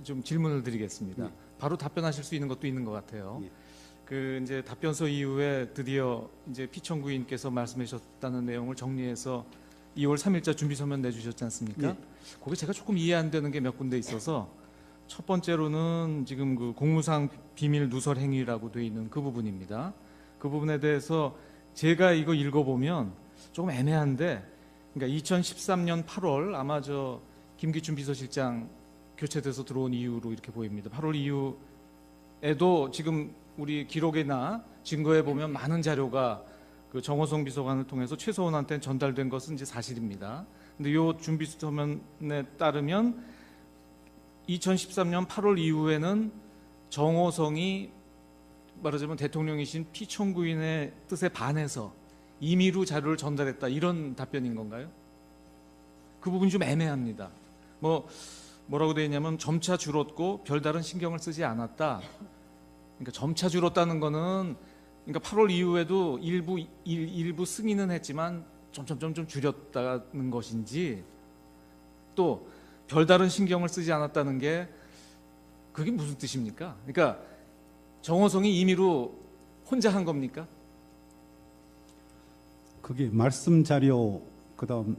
좀 질문을 드리겠습니다. 예. 바로 답변하실 수 있는 것도 있는 것 같아요. 예. 그 이제 답변서 이후에 드디어 이제 피청구인께서 말씀하셨다는 내용을 정리해서 2월 3일자 준비서면 내주셨지 않습니까? 예. 거기 제가 조금 이해 안 되는 게 몇 군데 있어서 첫 번째로는 지금 그 공무상 비밀 누설 행위라고 돼 있는 그 부분입니다. 그 부분에 대해서 제가 이거 읽어보면 조금 애매한데, 그러니까 2013년 8월 아마 저 김기춘 비서실장 교체돼서 들어온 이후로 이렇게 보입니다. 8월 이후에도 지금 우리 기록이나 증거에 보면 많은 자료가 그 정호성 비서관을 통해서 최소원한테 전달된 것은 이제 사실입니다. 근데 이 준비서면에 따르면 2013년 8월 이후에는 정호성이 말하자면 대통령이신 피청구인의 뜻에 반해서 임의로 자료를 전달했다, 이런 답변인 건가요? 그 부분이 좀 애매합니다. 뭐라고 되어 있냐면 점차 줄었고 별다른 신경을 쓰지 않았다. 그러니까 점차 줄었다는 거는, 그러니까 8월 이후에도 일부 승인은 했지만 점점 줄였다는 것인지, 또 별다른 신경을 쓰지 않았다는 게 그게 무슨 뜻입니까? 그러니까 정호성이 임의로 혼자 한 겁니까? 그게 말씀 자료 그다음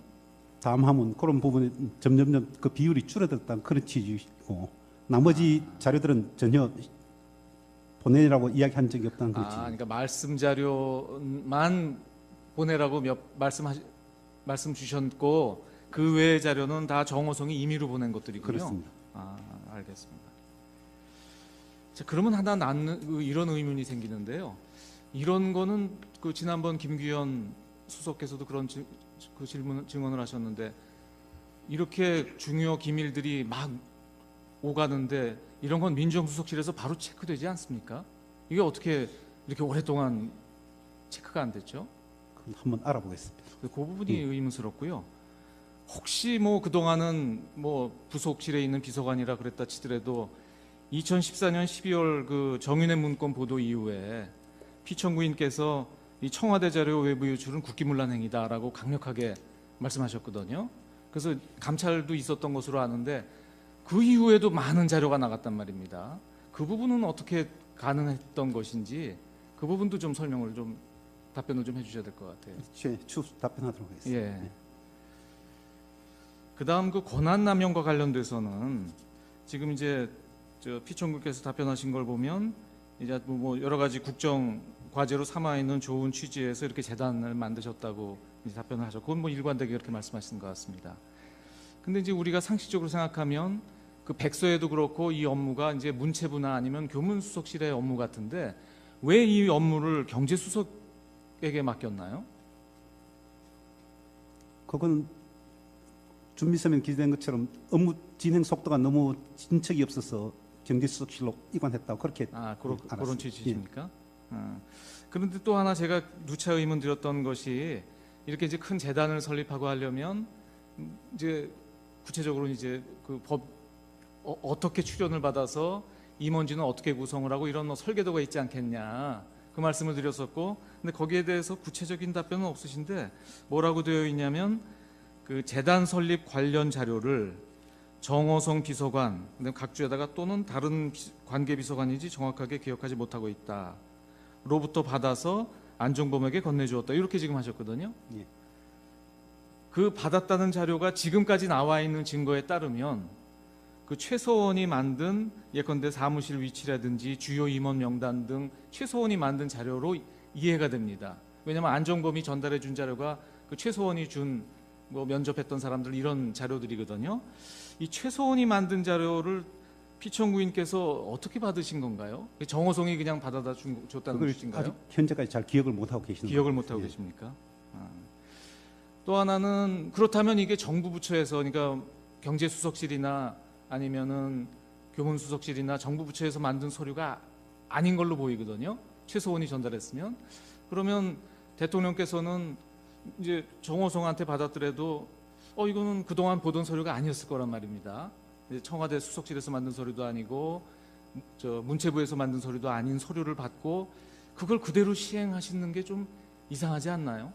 다음하면 그런 부분에 점점 그 비율이 줄어들었다는 그런 취지이고, 나머지 자료들은 전혀 보내라고 이야기한 적이 없다는 그런 취지. 그러니까 말씀 자료만 보내라고 말씀 주셨고 그 외의 자료는 다 정호성이 임의로 보낸 것들이군요. 그렇습니다. 알겠습니다. 자, 그러면 하나 이런 의문이 생기는데요. 이런 거는 그 지난번 김규현 수석께서도 그런 그 증언을 하셨는데, 이렇게 중요 기밀들이 막 오가는데 이런 건 민정수석실에서 바로 체크되지 않습니까? 이게 어떻게 이렇게 오랫동안 체크가 안 됐죠? 그건 한번 알아보겠습니다. 그 부분이 의문스럽고요. 혹시 뭐 그동안은 뭐 부속실에 있는 비서관이라 그랬다 치더라도 2014년 12월 그 정윤회 문건 보도 이후에 피청구인께서 이 청와대 자료 외부 유출은 국기문란 행위다라고 강력하게 말씀하셨거든요. 그래서 감찰도 있었던 것으로 아는데 그 이후에도 많은 자료가 나갔단 말입니다. 그 부분은 어떻게 가능했던 것인지 그 부분도 좀 답변을 좀 해주셔야 될 것 같아요. 추후 답변하도록 하겠습니다. 예. 그다음 그 권한남용과 관련돼서는 지금 이제 저 피청구께서 답변하신 걸 보면 이제 뭐 여러 가지 국정 과제로 삼아 있는 좋은 취지에서 이렇게 재단을 만드셨다고 이제 답변을 하셨고, 그건 뭐 일관되게 이렇게 말씀하시는 것 같습니다. 근데 이제 우리가 상식적으로 생각하면 그 백서에도 그렇고 이 업무가 이제 문체부나 아니면 교문수석실의 업무 같은데 왜 이 업무를 경제수석에게 맡겼나요? 그건 준비서면 기재된 것처럼 업무 진행 속도가 너무 진척이 없어서 경제수석실로 이관했다고 그렇게 그런 취지십니까? 그런데 또 하나 제가 누차 의문 드렸던 것이, 이렇게 이제 큰 재단을 설립하고 하려면 이제 구체적으로 이제 그 법 어떻게 출연을 받아서 임원진은 어떻게 구성을 하고 이런 설계도가 있지 않겠냐, 그 말씀을 드렸었고, 근데 거기에 대해서 구체적인 답변은 없으신데 뭐라고 되어 있냐면 그 재단 설립 관련 자료를 정호성 비서관, 각주에다가 또는 다른 관계 비서관인지 정확하게 기억하지 못하고 있다. 로부터 받아서 안종범에게 건네주었다. 이렇게 지금 하셨거든요. 예. 그 받았다는 자료가 지금까지 나와 있는 증거에 따르면 그 최서원이 만든 예컨대 사무실 위치라든지 주요 임원 명단 등 최서원이 만든 자료로 이해가 됩니다. 왜냐하면 안종범이 전달해 준 자료가 그 최서원이 준 뭐 면접했던 사람들 이런 자료들이거든요. 이 최서원이 만든 자료를 피청구인께서 어떻게 받으신 건가요? 정호성이 그냥 받아다 줬다는 뜻인가요? 아직 현재까지 잘 기억을 못 하고 계시는 기억을 못 하고 예. 계십니까? 또 하나는, 그렇다면 이게 정부 부처에서, 그러니까 경제수석실이나 아니면은 교문수석실이나 정부 부처에서 만든 서류가 아닌 걸로 보이거든요. 최서원이 전달했으면. 그러면 대통령께서는 이제 정호성한테 받았더라도 이거는 그동안 보던 서류가 아니었을 거란 말입니다. 청와대 수석실에서 만든 서류도 아니고 저 문체부에서 만든 서류도 아닌 서류를 받고 그걸 그대로 시행하시는 게 좀 이상하지 않나요?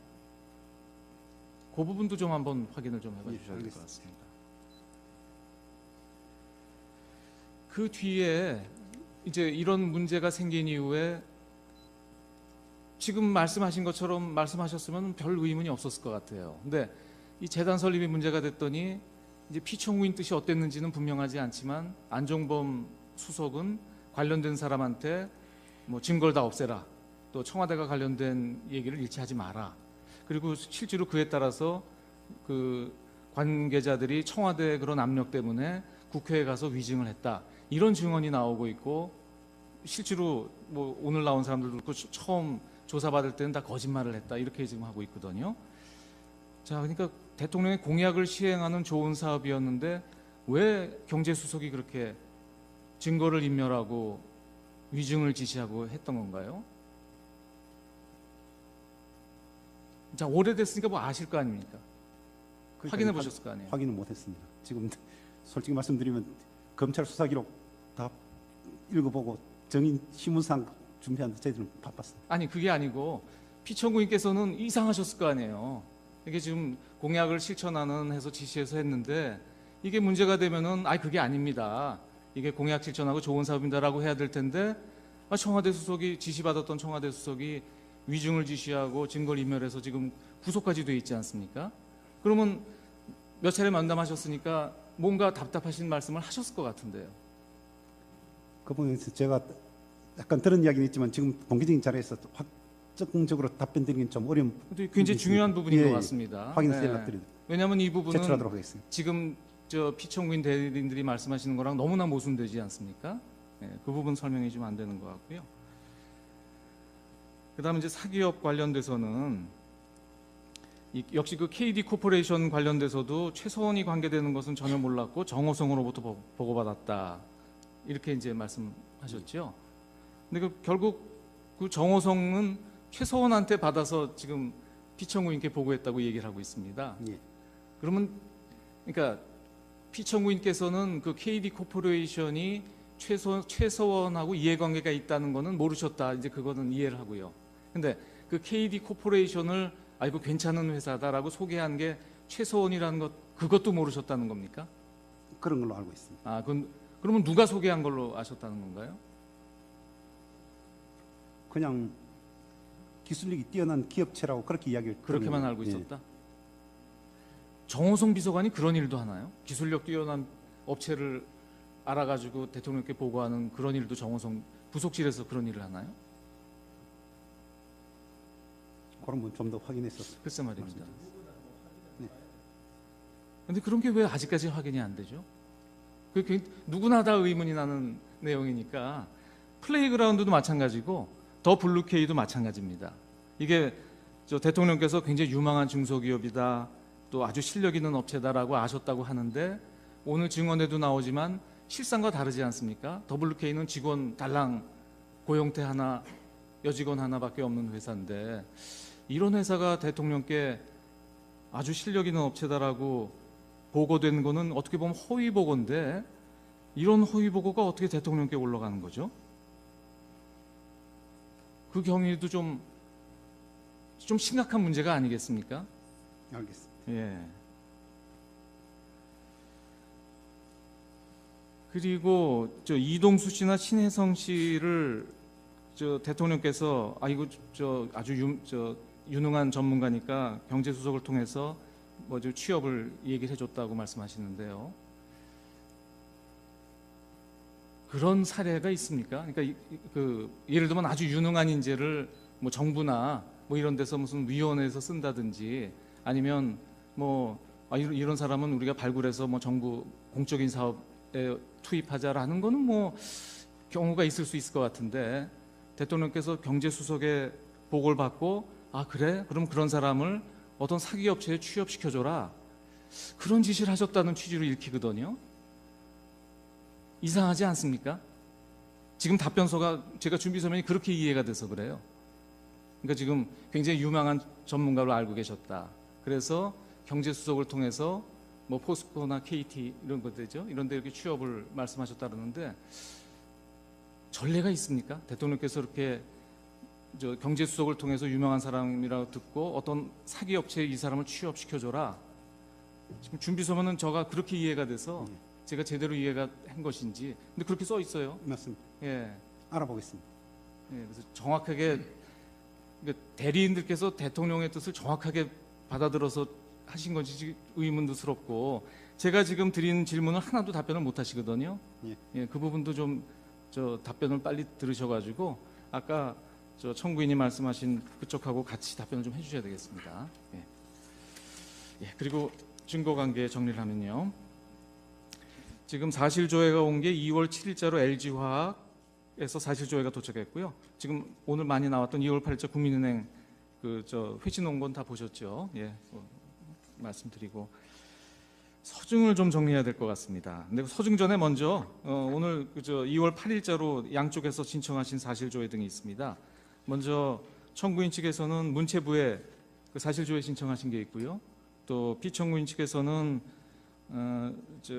그 부분도 좀 한번 확인을 좀 해봐 주셔야 될 것 같습니다. 그 뒤에 이제 이런 문제가 생긴 이후에 지금 말씀하신 것처럼 말씀하셨으면 별 의문이 없었을 것 같아요. 근데 이 재단 설립이 문제가 됐더니 이제 피청구인 뜻이 어땠는지는 분명하지 않지만 안종범 수석은 관련된 사람한테 뭐 증거를 다 없애라, 또 청와대가 관련된 얘기를 일치하지 마라. 그리고 실제로 그에 따라서 그 관계자들이 청와대의 그런 압력 때문에 국회에 가서 위증을 했다, 이런 증언이 나오고 있고, 실제로 뭐 오늘 나온 사람들도 그렇고 처음 조사받을 때는 다 거짓말을 했다, 이렇게 지금 하고 있거든요. 자, 그러니까 대통령의 공약을 시행하는 좋은 사업이었는데 왜 경제수석이 그렇게 증거를 인멸하고 위증을 지시하고 했던 건가요? 자, 오래됐으니까 뭐 아실 거 아닙니까? 확인해 보셨을 거 아니에요? 확인을 못했습니다. 지금 솔직히 말씀드리면 검찰 수사 기록 다 읽어보고 정인 신문상 준비하는데 저희들은 바빴어요. 아니, 그게 아니고 피청구인께서는 이상하셨을 거 아니에요. 이게 지금 공약을 실천하는 해서 지시해서 했는데 이게 문제가 되면은 그게 아닙니다, 이게 공약 실천하고 좋은 사업입니다라고 해야 될 텐데, 청와대 수석이 지시받았던 청와대 수석이 위증을 지시하고 증거를 인멸해서 지금 구속까지 돼 있지 않습니까? 그러면 몇 차례 만남하셨으니까 뭔가 답답하신 말씀을 하셨을 것 같은데요. 그 부분에서 제가 약간 들은 이야기는 있지만 지금 공개적인 자리에서 확정적으로 답변 드리긴 좀 어려운 근데 굉장히 중요한 부분인 예, 것 예. 같습니다. 확인해서 네. 연락드리도록 왜냐하면 이 부분은 제출하도록 하겠습니다. 지금 저 피청구인 대리인들이 말씀하시는 거랑 너무나 모순되지 않습니까? 그 부분 설명이 좀 안 되는 것 같고요. 그다음에 이제 사기업 관련돼서는 역시 그 KD 코퍼레이션 관련돼서도 최서원이 관계되는 것은 전혀 몰랐고 정호성으로부터 보고받았다, 이렇게 이제 말씀하셨죠. 근데 결국 그 정호성은 최서원한테 받아서 지금 피청구인께 보고했다고 얘기를 하고 있습니다. 예. 그러면 그러니까 피청구인께서는 그 KD 코퍼레이션이 최서원하고 이해관계가 있다는 거는 모르셨다, 이제 그거는 이해를 하고요. 근데 그 KD 코퍼레이션을 이거 괜찮은 회사다라고 소개한 게 최서원이라는 것, 그것도 모르셨다는 겁니까? 그런 걸로 알고 있습니다. 그러면 누가 소개한 걸로 아셨다는 건가요? 그냥 기술력이 뛰어난 기업체라고 그렇게 이야기를 그렇게만 들었는데, 알고 예. 있었다? 정호성 비서관이 그런 일도 하나요? 기술력 뛰어난 업체를 알아가지고 대통령께 보고하는 그런 일도 정호성 부속실에서 그런 일을 하나요? 그런 건 좀 더 확인했었어요. 글쎄 말입니다. 네. 근데 그런 게 왜 아직까지 확인이 안 되죠? 그게 누구나 다 의문이 나는 내용이니까. 플레이그라운드도 마찬가지고 더 블루케이도 마찬가지입니다. 이게 저 대통령께서 굉장히 유망한 중소기업이다, 또 아주 실력 있는 업체다라고 아셨다고 하는데 오늘 증언에도 나오지만 실상과 다르지 않습니까? 더블유케이는 직원 달랑 고용태 하나, 여직원 하나밖에 없는 회사인데 이런 회사가 대통령께 아주 실력 있는 업체다라고 보고된 거는 어떻게 보면 허위 보고인데, 이런 허위 보고가 어떻게 대통령께 올라가는 거죠? 그 경위도 좀 심각한 문제가 아니겠습니까? 알겠습니다. 예. 그리고 저 이동수 씨나 신혜성 씨를 저 대통령께서 이거 저 아주 유능한 전문가니까 경제수석을 통해서 뭐 저 취업을 얘기를 해줬다고 말씀하시는데요. 그런 사례가 있습니까? 그러니까 예를 들면 아주 유능한 인재를 뭐 정부나 뭐 이런 데서 무슨 위원회에서 쓴다든지, 아니면 뭐 이런 사람은 우리가 발굴해서 뭐 정부 공적인 사업에 투입하자라는 거는 뭐 경우가 있을 수 있을 것 같은데, 대통령께서 경제수석의 보고를 받고 그래? 그럼 그런 사람을 어떤 사기업체에 취업시켜줘라, 그런 지시를 하셨다는 취지로 읽히거든요. 이상하지 않습니까? 지금 답변서가 제가 준비 서면이 그렇게 이해가 돼서 그래요. 그러니까 지금 굉장히 유망한 전문가로 알고 계셨다, 그래서 경제수석을 통해서 뭐 포스코나 KT 이런 것들죠, 이런 데 이렇게 취업을 말씀하셨다는데 전례가 있습니까? 대통령께서 이렇게 저 경제수석을 통해서 유명한 사람이라고 듣고 어떤 사기업체에 이 사람을 취업시켜줘라, 지금 준비서면은 저가 그렇게 이해가 돼서 제가 제대로 이해가 한 것인지. 근데 그렇게 써 있어요. 맞습니다. 예. 알아보겠습니다. 예, 그래서 정확하게 대리인들께서 대통령의 뜻을 정확하게 받아들어서 하신 건지 의문스럽고, 제가 지금 드린 질문을 하나도 답변을 못 하시거든요. 예. 예, 그 부분도 좀 답변을 빨리 들으셔가지고 아까 청구인이 말씀하신 그쪽하고 같이 답변을 좀 해주셔야 되겠습니다. 예. 예, 그리고 증거 관계 정리를 하면요. 지금 사실조회가 온 게 2월 7일자로 LG화학에서 사실조회가 도착했고요. 지금 오늘 많이 나왔던 2월 8일자 국민은행 회신 온 건 다 보셨죠? 예, 말씀드리고 서증을 좀 정리해야 될 것 같습니다. 근데 서증 전에 먼저 오늘 2월 8일자로 양쪽에서 신청하신 사실조회 등이 있습니다. 먼저 청구인 측에서는 문체부에 사실조회 신청하신 게 있고요. 또 피청구인 측에서는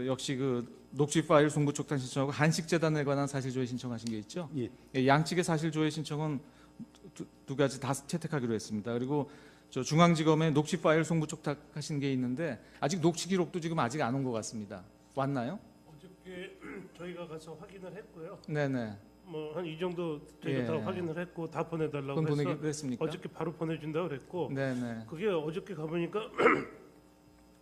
역시 녹취 파일 송부 촉탁 신청하고 한식재단에 관한 사실조회 신청하신 게 있죠. 예. 예, 양측의 사실조회 신청은 두 가지 다 채택하기로 했습니다. 그리고 중앙지검에 녹취 파일 송부 촉탁하신 게 있는데 아직 녹취 기록도 지금 아직 안 온 것 같습니다. 왔나요? 어저께 저희가 가서 확인을 했고요. 네네. 뭐 한 이 정도 저희가 예. 다 확인을 했고 다 보내달라고 그건 해서 보내기로 했습니까? 어저께 바로 보내준다고 그랬고 네네. 그게 어저께 가보니까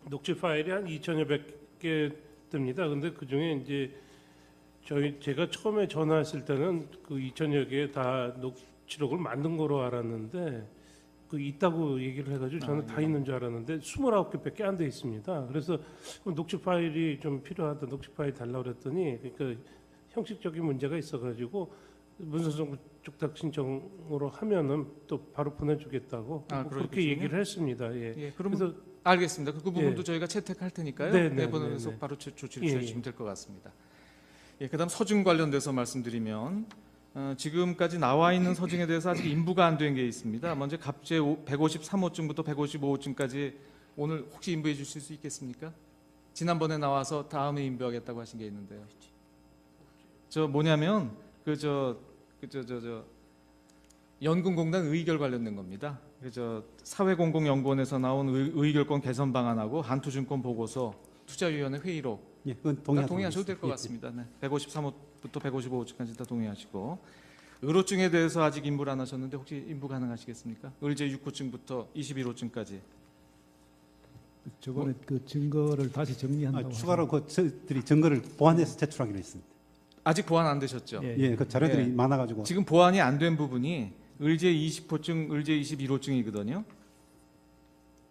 녹취 파일이 한 2,000여 개 뜹니다. 근데 그 중에 이제 제가 처음에 전화했을 때는 그 2,000여 개 다 녹취록을 만든 거로 알았는데 그 있다고 얘기를 해가지고 저는 다 있는 줄 알았는데 29개밖에 안 돼 있습니다. 그래서 녹취 파일이 좀 필요하다, 녹취 파일 달라고 그랬더니 그러니까 형식적인 문제가 있어가지고 문서송 촉탁 신청으로 하면은 또 바로 보내주겠다고 뭐 그렇게 그러겠군요. 얘기를 했습니다. 예. 예, 그럼 그래서 알겠습니다. 그 부분도 예. 저희가 채택할 테니까요. 네, 네, 네, 보내서 네, 네. 바로 조치를 예, 취해주시면 될 것 같습니다. 예, 그다음 서증 관련돼서 말씀드리면 지금까지 나와 있는 서증에 대해서 아직 인부가 안 된 게 있습니다. 먼저 갑제 153호증부터 155호증까지 오늘 혹시 인부해 주실 수 있겠습니까? 지난번에 나와서 다음에 인부하겠다고 하신 게 있는데요. 뭐냐면 연금공단 의결 관련된 겁니다. 사회공공연구원에서 나온 의결권 개선 방안하고 한투증권 보고서 투자위원회 회의록 예, 그건 다 동의하셔도 될 것 같습니다. 네. 153호부터 155호까지 다 동의하시고 의로증에 대해서 아직 인부를 안 하셨는데 혹시 인부 가능하시겠습니까? 의제 6호증부터 21호증까지. 저번에 그 증거를 다시 정리한다고 추가로 저희들이 증거를 보완해서 제출하기로 했습니다. 아직 보완 안 되셨죠? 예. 예, 그 자료들이 예. 많아가지고 지금 보완이 안 된 부분이 의제 20호증, 의제 21호증이거든요.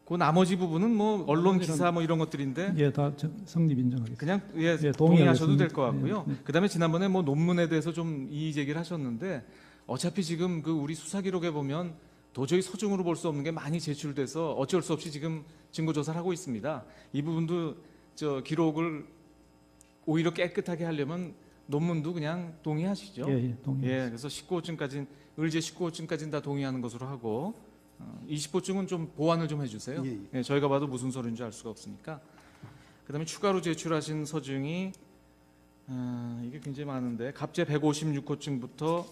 그 나머지 부분은 뭐 언론 기사 뭐 이런 것들인데 예, 다 성립 인정하겠습니다. 그냥 예, 동의하셔도 될 동의하겠습니다. 것 같고요. 예, 예. 그다음에 지난번에 뭐 논문에 대해서 좀 이의 제기를 하셨는데 어차피 지금 우리 수사 기록에 보면 도저히 서중으로 볼 수 없는 게 많이 제출돼서 어쩔 수 없이 지금 증거 조사를 하고 있습니다. 이 부분도 기록을 오히려 깨끗하게 하려면 논문도 그냥 동의하시죠. 예, 예, 동의. 예, 그래서 19호증까지 의제 19호증까지는 다 동의하는 것으로 하고 20호증은 좀 보완을 좀 해주세요. 예, 예. 예, 저희가 봐도 무슨 서류인지 알 수가 없으니까. 그다음에 추가로 제출하신 서증이 이게 굉장히 많은데 갑제 156호증부터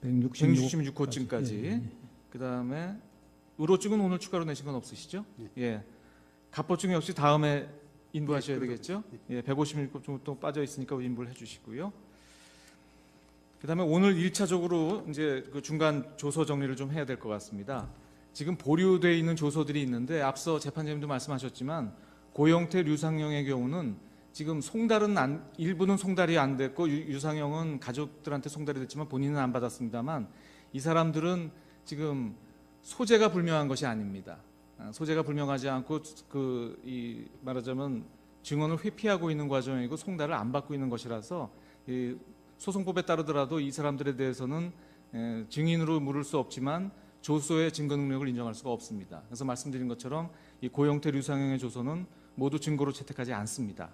166호증까지. 예, 예. 그다음에 의로증은 오늘 추가로 내신 건 없으시죠? 예. 갑보증 역시 다음에 인부하셔야 되겠죠? 예, 156호증 빠져 있으니까 인부를 해주시고요. 그다음에 오늘 1차적으로 이제 그 중간 조서 정리를 좀 해야 될 것 같습니다. 지금 보류되어 있는 조서들이 있는데 앞서 재판장님도 말씀하셨지만 고영태, 류상영의 경우는 지금 일부는 송달이 안 됐고 유상영은 가족들한테 송달이 됐지만 본인은 안 받았습니다만 이 사람들은 지금 소재가 불명한 것이 아닙니다. 소재가 불명하지 않고 말하자면 증언을 회피하고 있는 과정이고 송달을 안 받고 있는 것이라서 이 소송법에 따르더라도 이 사람들에 대해서는 증인으로 물을 수 없지만 조서의 증거 능력을 인정할 수가 없습니다. 그래서 말씀드린 것처럼 이 고영태, 류상영의 조서는 모두 증거로 채택하지 않습니다.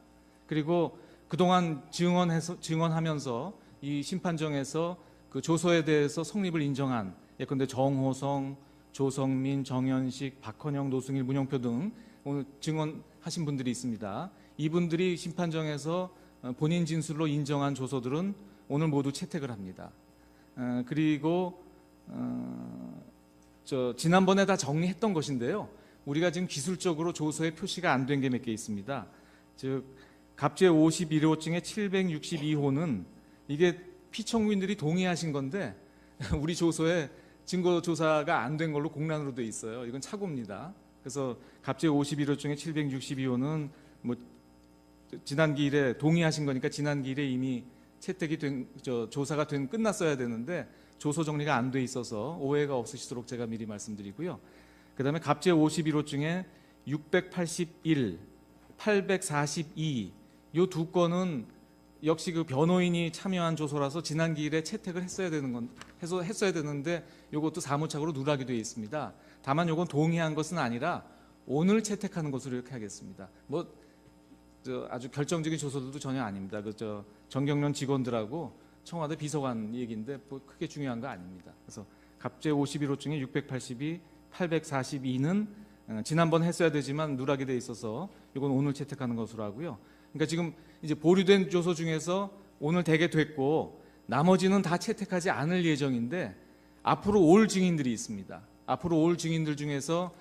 그리고 그동안 증언하면서 이 심판정에서 그 조서에 대해서 성립을 인정한 예컨대 정호성, 조성민, 정현식, 박헌영, 노승일, 문영표 등 오늘 증언하신 분들이 있습니다. 이분들이 심판정에서 본인 진술로 인정한 조서들은 오늘 모두 채택을 합니다. 그리고 지난번에 다 정리했던 것인데요. 우리가 지금 기술적으로 조서에 표시가 안 된 게 몇 개 있습니다. 즉 갑제 51호증의 762호는 이게 피청구인들이 동의하신 건데 우리 조서에 증거 조사가 안 된 걸로 공란으로 돼 있어요. 이건 착오입니다. 그래서 갑제 51호증의 762호는 뭐 지난 기일에 동의하신 거니까 지난 기일에 이미 채택이 된 조사가 된 끝났어야 되는데 조서 정리가 안 돼 있어서 오해가 없으시도록 제가 미리 말씀드리고요. 그다음에 갑제 51호증에 681, 842 요 두 건은 역시 그 변호인이 참여한 조서라서 지난 기일에 채택을 했어야 되는데 요것도 사무착오로 누락이 되어 있습니다. 다만 요건 동의한 것은 아니라 오늘 채택하는 것으로 이렇게 하겠습니다. 아주 결정적인 조서들도 전혀 아닙니다. 정경련 직원들하고 청와대 비서관 얘기인데 크게 중요한 거 아닙니다. 그래서 갑제 51호증에 682, 842는 지난번 했어야 되지만 누락이 돼 있어서 이건 오늘 채택하는 것으로 하고요. 그러니까 지금 이제 보류된 조서 중에서 오늘 되게 됐고 나머지는 다 채택하지 않을 예정인데 앞으로 올 증인들이 있습니다. 앞으로 올 증인들 중에서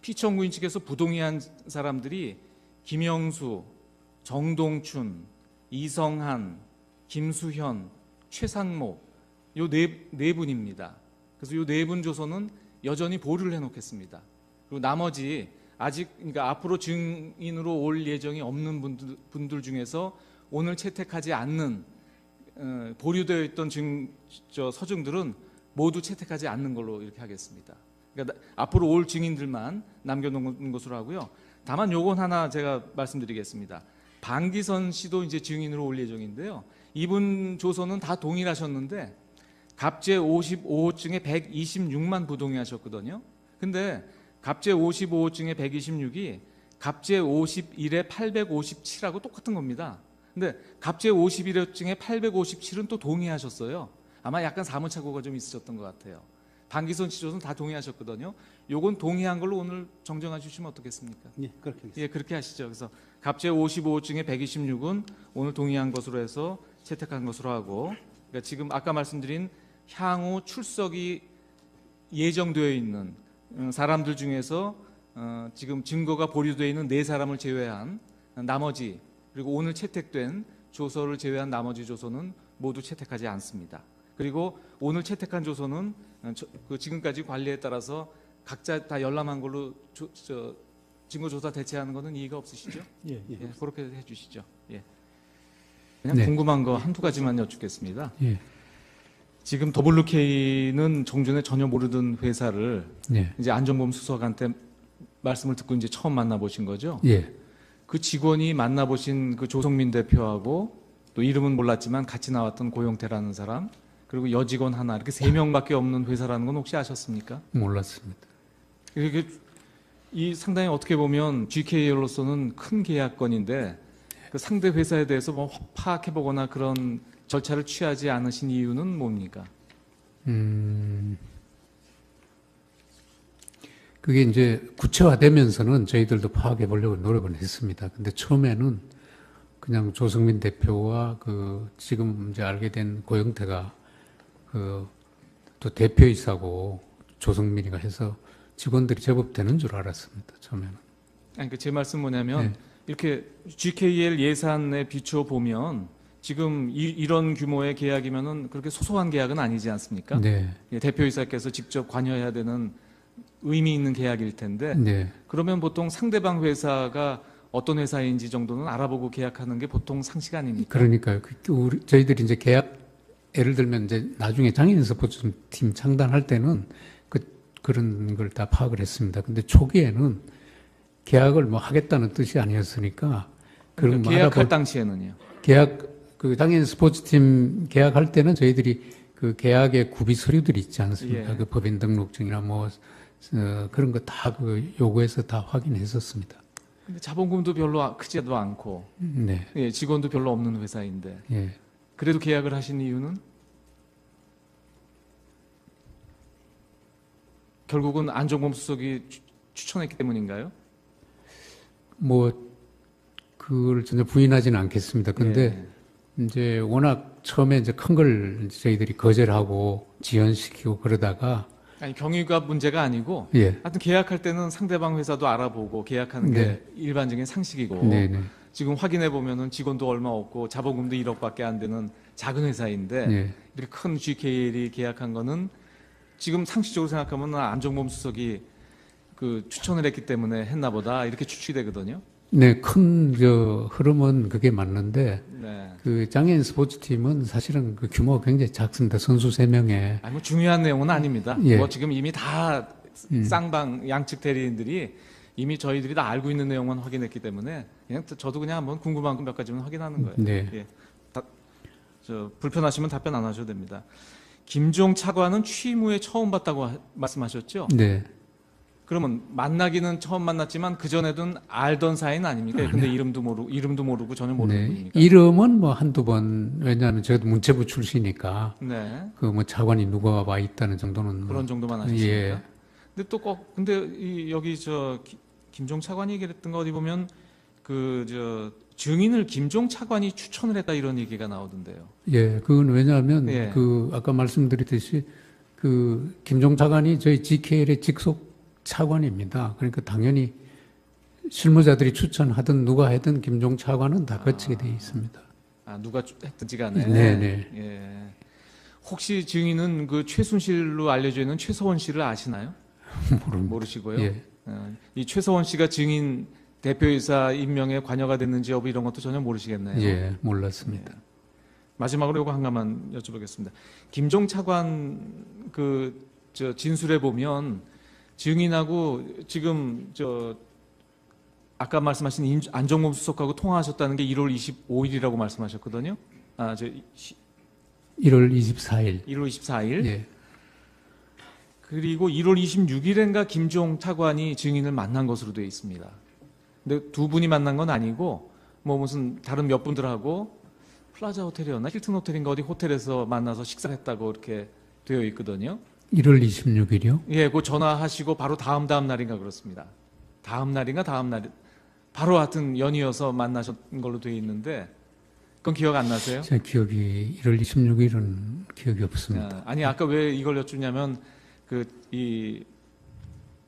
피청구인 측에서 부동의한 사람들이 김영수, 정동춘, 이성한, 김수현, 최상목 요 네 분입니다. 그래서 요 네 분 조서는 여전히 보류를 해놓겠습니다. 그리고 나머지 아직 그러니까 앞으로 증인으로 올 예정이 없는 분들 중에서 오늘 채택하지 않는 보류되어 있던 서증들은 모두 채택하지 않는 걸로 이렇게 하겠습니다. 그러니까 앞으로 올 증인들만 남겨놓은 것으로 하고요. 다만 요건 하나 제가 말씀드리겠습니다. 방기선 씨도 이제 증인으로 올 예정인데요. 이분 조서는 다 동일하셨는데 갑제 55호증에 126만 부동의하셨거든요. 근데 갑제 55호증에 126이 갑제 51에 857하고 똑같은 겁니다. 근데 갑제 51호증에 857은 또 동의하셨어요. 아마 약간 사무착오가 좀 있으셨던 것 같아요. 방기선 씨 조서는 다 동의하셨거든요. 요건 동의한 걸로 오늘 정정해 주시면 어떻겠습니까? 예, 그렇게 하겠습니다. 예, 그렇게 하시죠. 그래서 갑제 55호증에 126은 오늘 동의한 것으로 해서 채택한 것으로 하고, 그러니까 지금 아까 말씀드린 향후 출석이 예정되어 있는 사람들 중에서 지금 증거가 보류되어 있는 4사람을 제외한 나머지, 그리고 오늘 채택된 조서를 제외한 나머지 조서는 모두 채택하지 않습니다. 그리고 오늘 채택한 조서는 지금까지 관리에 따라서 각자 다 열람한 걸로 증거조사 대체하는 것은 이의가 없으시죠? 예. 예, 그렇게 해주시죠. 예. 그냥 네. 궁금한 거 한두 가지만 여쭙겠습니다. 예. 지금 WK는 정전에 전혀 모르던 회사를 예. 이제 안정범 수석한테 말씀을 듣고 이제 처음 만나보신 거죠? 예. 그 직원이 만나보신 그 조성민 대표하고 또 이름은 몰랐지만 같이 나왔던 고영태라는 사람, 그리고 여직원 하나, 이렇게 3명밖에 없는 회사라는 건 혹시 아셨습니까? 몰랐습니다. 이게 이 상당히 어떻게 보면 GKL로서는 큰 계약건인데 그 상대 회사에 대해서 뭐 파악해 보거나 그런 절차를 취하지 않으신 이유는 뭡니까? 그게 이제 구체화되면서는 저희들도 파악해 보려고 노력을 했습니다. 근데 처음에는 그냥 조성민 대표와 지금 이제 알게 된 고영태가 또 대표이사고 조성민이가 해서 직원들이 제법 되는 줄 알았습니다. 처음에는. 아니, 제 말씀 뭐냐면 네. 이렇게 GKL 예산에 비추어 보면 지금 이런 규모의 계약이면은 그렇게 소소한 계약은 아니지 않습니까? 네. 예, 대표이사께서 직접 관여해야 되는 의미 있는 계약일 텐데 네. 그러면 보통 상대방 회사가 어떤 회사인지 정도는 알아보고 계약하는 게 보통 상식 아닙니까? 그러니까요. 저희들이 이제 계약, 예를 들면 이제 나중에 장애인 스포츠팀 창단할 때는 그런 걸 다 파악을 했습니다. 근데 초기에는 계약을 뭐 하겠다는 뜻이 아니었으니까 그런 그러니까 계약할 당시에는요. 장애인 스포츠팀 계약할 때는 저희들이 그 계약의 구비 서류들이 있지 않습니까? 예. 그 법인 등록증이나 그런 거 다 요구해서 다 확인했었습니다. 근데 자본금도 별로 크지도 않고 네. 예, 직원도 별로 없는 회사인데 예. 그래도 계약을 하신 이유는 결국은 안정범 수석이 추천했기 때문인가요? 그걸 전혀 부인하지는 않겠습니다. 근데 이제 워낙 처음에 이제 큰 걸 저희들이 거절하고 지연시키고 그러다가 아니 경위가 문제가 아니고 예. 하여튼 계약할 때는 상대방 회사도 알아보고 계약하는 게 일반적인 상식이고 네네. 지금 확인해 보면은 직원도 얼마 없고 자본금도 1억밖에 안 되는 작은 회사인데 예. 이렇게 큰 GKL이 계약한 거는 지금 상식적으로 생각하면 안종범 수석이 그 추천을 했기 때문에 했나 보다 이렇게 추측이 되거든요. 네, 큰 흐름은 그게 맞는데 네. 그 장애인 스포츠팀은 사실은 그 규모가 굉장히 작습니다. 선수 3명에. 아니 뭐 중요한 내용은 아닙니다. 예. 뭐 지금 이미 다 쌍방 양측 대리인들이 이미 저희들이 다 알고 있는 내용은 확인했기 때문에 그냥 저도 그냥 한번 궁금한 거 몇 가지만 확인하는 거예요. 네. 예. 불편하시면 답변 안 하셔도 됩니다. 김종 차관은 취임 후에 처음 봤다고 말씀하셨죠? 네. 그러면 만나기는 처음 만났지만 그 전에도 알던 사이는 아닙니까? 근데 이름도 모르고 전혀 모르는 네. 분입니까? 이름은 뭐 한두 번, 왜냐하면 저도 문체부 출신이니까 네. 그 뭐 차관이 누가 와 있다는 정도는 그런 뭐, 정도만 하셨습니까? 예. 근데 또 근데 여기 김종 차관이 얘기했던 거 어디 보면 증인을 김종 차관이 추천을 했다 이런 얘기가 나오던데요. 예, 그건 왜냐하면 예. 그 아까 말씀드렸듯이 그 김종 차관이 저희 GKL의 직속 차관입니다. 그러니까 당연히 실무자들이 추천하든 누가 하든 김종 차관은 다 거치게 돼 있습니다. 아 누가 했든지 간에. 네네. 예. 혹시 증인은 그 최순실로 알려져 있는 최서원 씨를 아시나요? 모르시고요. 예. 이 최서원 씨가 증인 대표이사 임명에 관여가 됐는지 여부 이런 것도 전혀 모르시겠네요. 예, 몰랐습니다. 마지막으로 이거 한 가만 여쭤보겠습니다. 김종 차관 진술해 보면 증인하고 지금 아까 말씀하신 안종범 수석하고 통화하셨다는 게 1월 25일이라고 말씀하셨거든요. 1월 24일. 1월 24일. 예. 그리고 1월 26일엔가 김종 차관이 증인을 만난 것으로 되어 있습니다. 근데 두 분이 만난 건 아니고 뭐 무슨 다른 몇 분들하고 플라자 호텔이었나 힐튼 호텔인가 어디 호텔에서 만나서 식사를 했다고 이렇게 되어 있거든요. 1월 26일이요? 예, 그 전화하시고 바로 다음 날인가 그렇습니다. 다음 날인가 다음 날 바로 하여튼 연이어서 만나셨던 걸로 되어 있는데 그건 기억 안 나세요? 제 기억이 1월 26일은 기억이 없습니다. 아니 아까 왜 이걸 여쭙냐면 이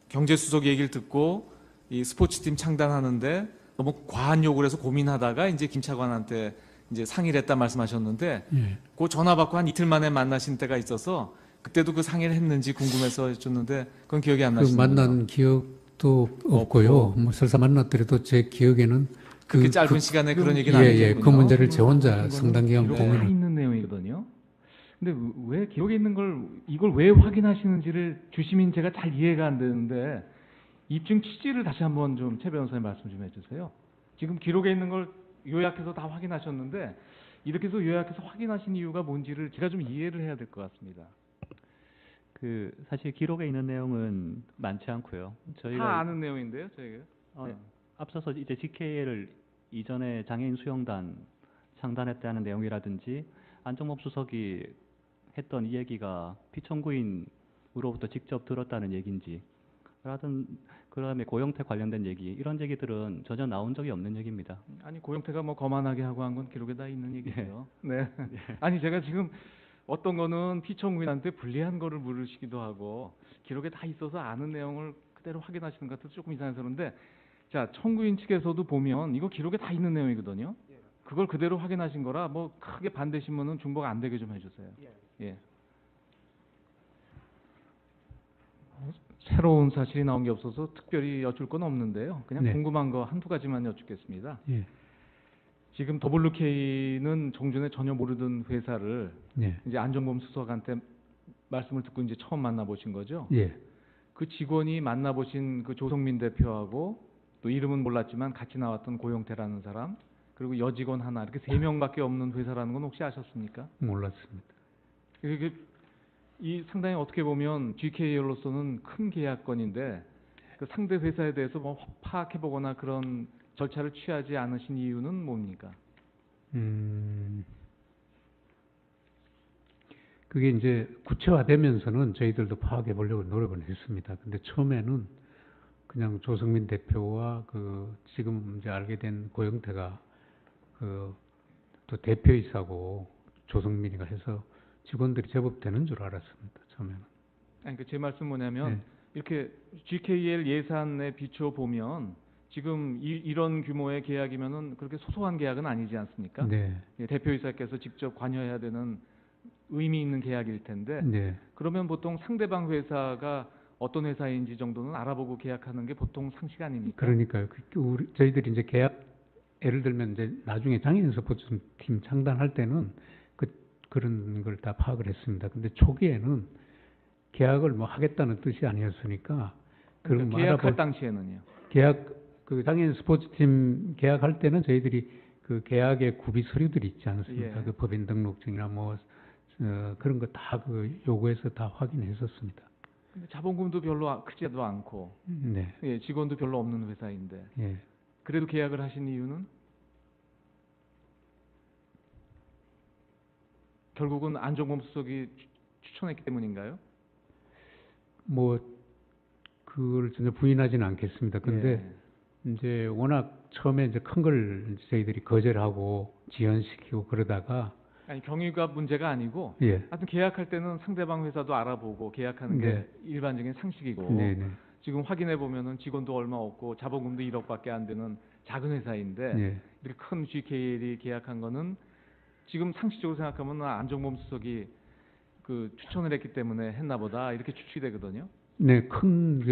경제수석 얘기를 듣고 이 스포츠팀 창단하는데 너무 과한 요구를 해서 고민하다가 이제 김 차관한테 이제 상의를 했다 말씀하셨는데 예. 그 전화 받고 한 이틀 만에 만나신 때가 있어서 그때도 그 상의를 했는지 궁금해서 여쭙는데 그건 기억이 안 그 나시는 거죠? 만난 기억도 없고요. 뭐 설사 만났더라도 제 기억에는 그렇게 짧은 시간에 그런 얘기는 안 예, 하셨군요. 그 문제를 제 혼자 상당 기간 기록에 고민을 있는 내용이거든요. 근데 왜 기록에 있는 걸 이걸 왜 확인하시는지를 주시민 제가 잘 이해가 안 되는데 입증 취지를 다시 한번 좀 최 변호사님 말씀 좀 해주세요. 지금 기록에 있는 걸 요약해서 다 확인하셨는데 이렇게 해서 요약해서 확인하신 이유가 뭔지를 제가 좀 이해를 해야 될 것 같습니다. 사실 기록에 있는 내용은 많지 않고요. 다 저희가 아는 내용인데요, 저희가. 네. 앞서서 이제 GKL을 이전에 장애인 수영단 창단했다는 내용이라든지 안종범 수석이 했던 이 얘기가 피청구인으로부터 직접 들었다는 얘기인지 그다음에 고영태 관련된 얘기 이런 얘기들은 전혀 나온 적이 없는 얘기입니다. 아니 고영태가 뭐 거만하게 하고 한 건 기록에 다 있는 얘기예요. 네. 아니 제가 지금 어떤 거는 피청구인한테 불리한 거를 물으시기도 하고 기록에 다 있어서 아는 내용을 그대로 확인하시는 것 같아서 조금 이상해서 그런데 자 청구인 측에서도 보면 이거 기록에 다 있는 내용이거든요. 그걸 그대로 확인하신 거라 뭐 크게 반대시면은 중복 안 되게 좀 해주세요. 예. 새로운 사실이 나온 게 없어서 특별히 여쭐 건 없는데요. 그냥 네. 궁금한 거 한두 가지만 여쭙겠습니다. 예. 지금 WK는 종전에 전혀 모르던 회사를 예. 이제 안종범 수석한테 말씀을 듣고 이제 처음 만나보신 거죠. 예. 그 직원이 만나보신 그 조성민 대표하고 또 이름은 몰랐지만 같이 나왔던 고영태라는 사람 그리고 여직원 하나 이렇게 3명밖에 없는 회사라는 건 혹시 아셨습니까? 몰랐습니다. 이게 이 상당히 어떻게 보면 GKL로서는 큰 계약건인데 그 상대 회사에 대해서 뭐 파악해 보거나 그런 절차를 취하지 않으신 이유는 뭡니까? 그게 이제 구체화되면서는 저희들도 파악해 보려고 노력을 했습니다. 근데 처음에는 그냥 조성민 대표와 그 지금 이제 알게 된 고영태가 그 또 대표이사고 조성민이가 해서 직원들이 제법 되는 줄 알았습니다. 처음에는. 아니 그 제 말씀 뭐냐면 네. 이렇게 GKL 예산에 비춰 보면 지금 이런 규모의 계약이면은 그렇게 소소한 계약은 아니지 않습니까? 네. 예, 대표이사께서 직접 관여해야 되는 의미 있는 계약일 텐데 네. 그러면 보통 상대방 회사가 어떤 회사인지 정도는 알아보고 계약하는 게 보통 상식 아닙니까? 그러니까요. 저희들이 이제 계약 예를 들면 이제 나중에 장애인 스포츠팀 창단할 때는 그런 걸 다 파악을 했습니다. 근데 초기에는 계약을 뭐 하겠다는 뜻이 아니었으니까 그런 그러니까 뭐 계약할 당시에는요. 그 장애인 스포츠팀 계약할 때는 저희들이 그 계약의 구비 서류들이 있지 않습니까? 예. 그 법인 등록증이나 뭐 그런 거 다 그 요구해서 다 확인했었습니다. 근데 자본금도 별로 크지도 않고 네. 예, 직원도 별로 없는 회사인데 예. 그래도 계약을 하신 이유는 결국은 안종범 수석이 추천했기 때문인가요? 뭐 그걸 전혀 부인하지는 않겠습니다. 근데 예. 이제 워낙 처음에 이제 큰 걸 저희들이 거절하고 지연시키고 그러다가 아니 경위가 문제가 아니고 예. 하여튼 계약할 때는 상대방 회사도 알아보고 계약하는 게 네. 일반적인 상식이고 네네. 지금 확인해 보면은 직원도 얼마 없고 자본금도 1억밖에 안 되는 작은 회사인데 네. 이렇게 큰 GKL이 계약한 거는 지금 상식적으로 생각하면 안종범 수석이 그 추천을 했기 때문에 했나 보다 이렇게 추측이 되거든요. 네, 큰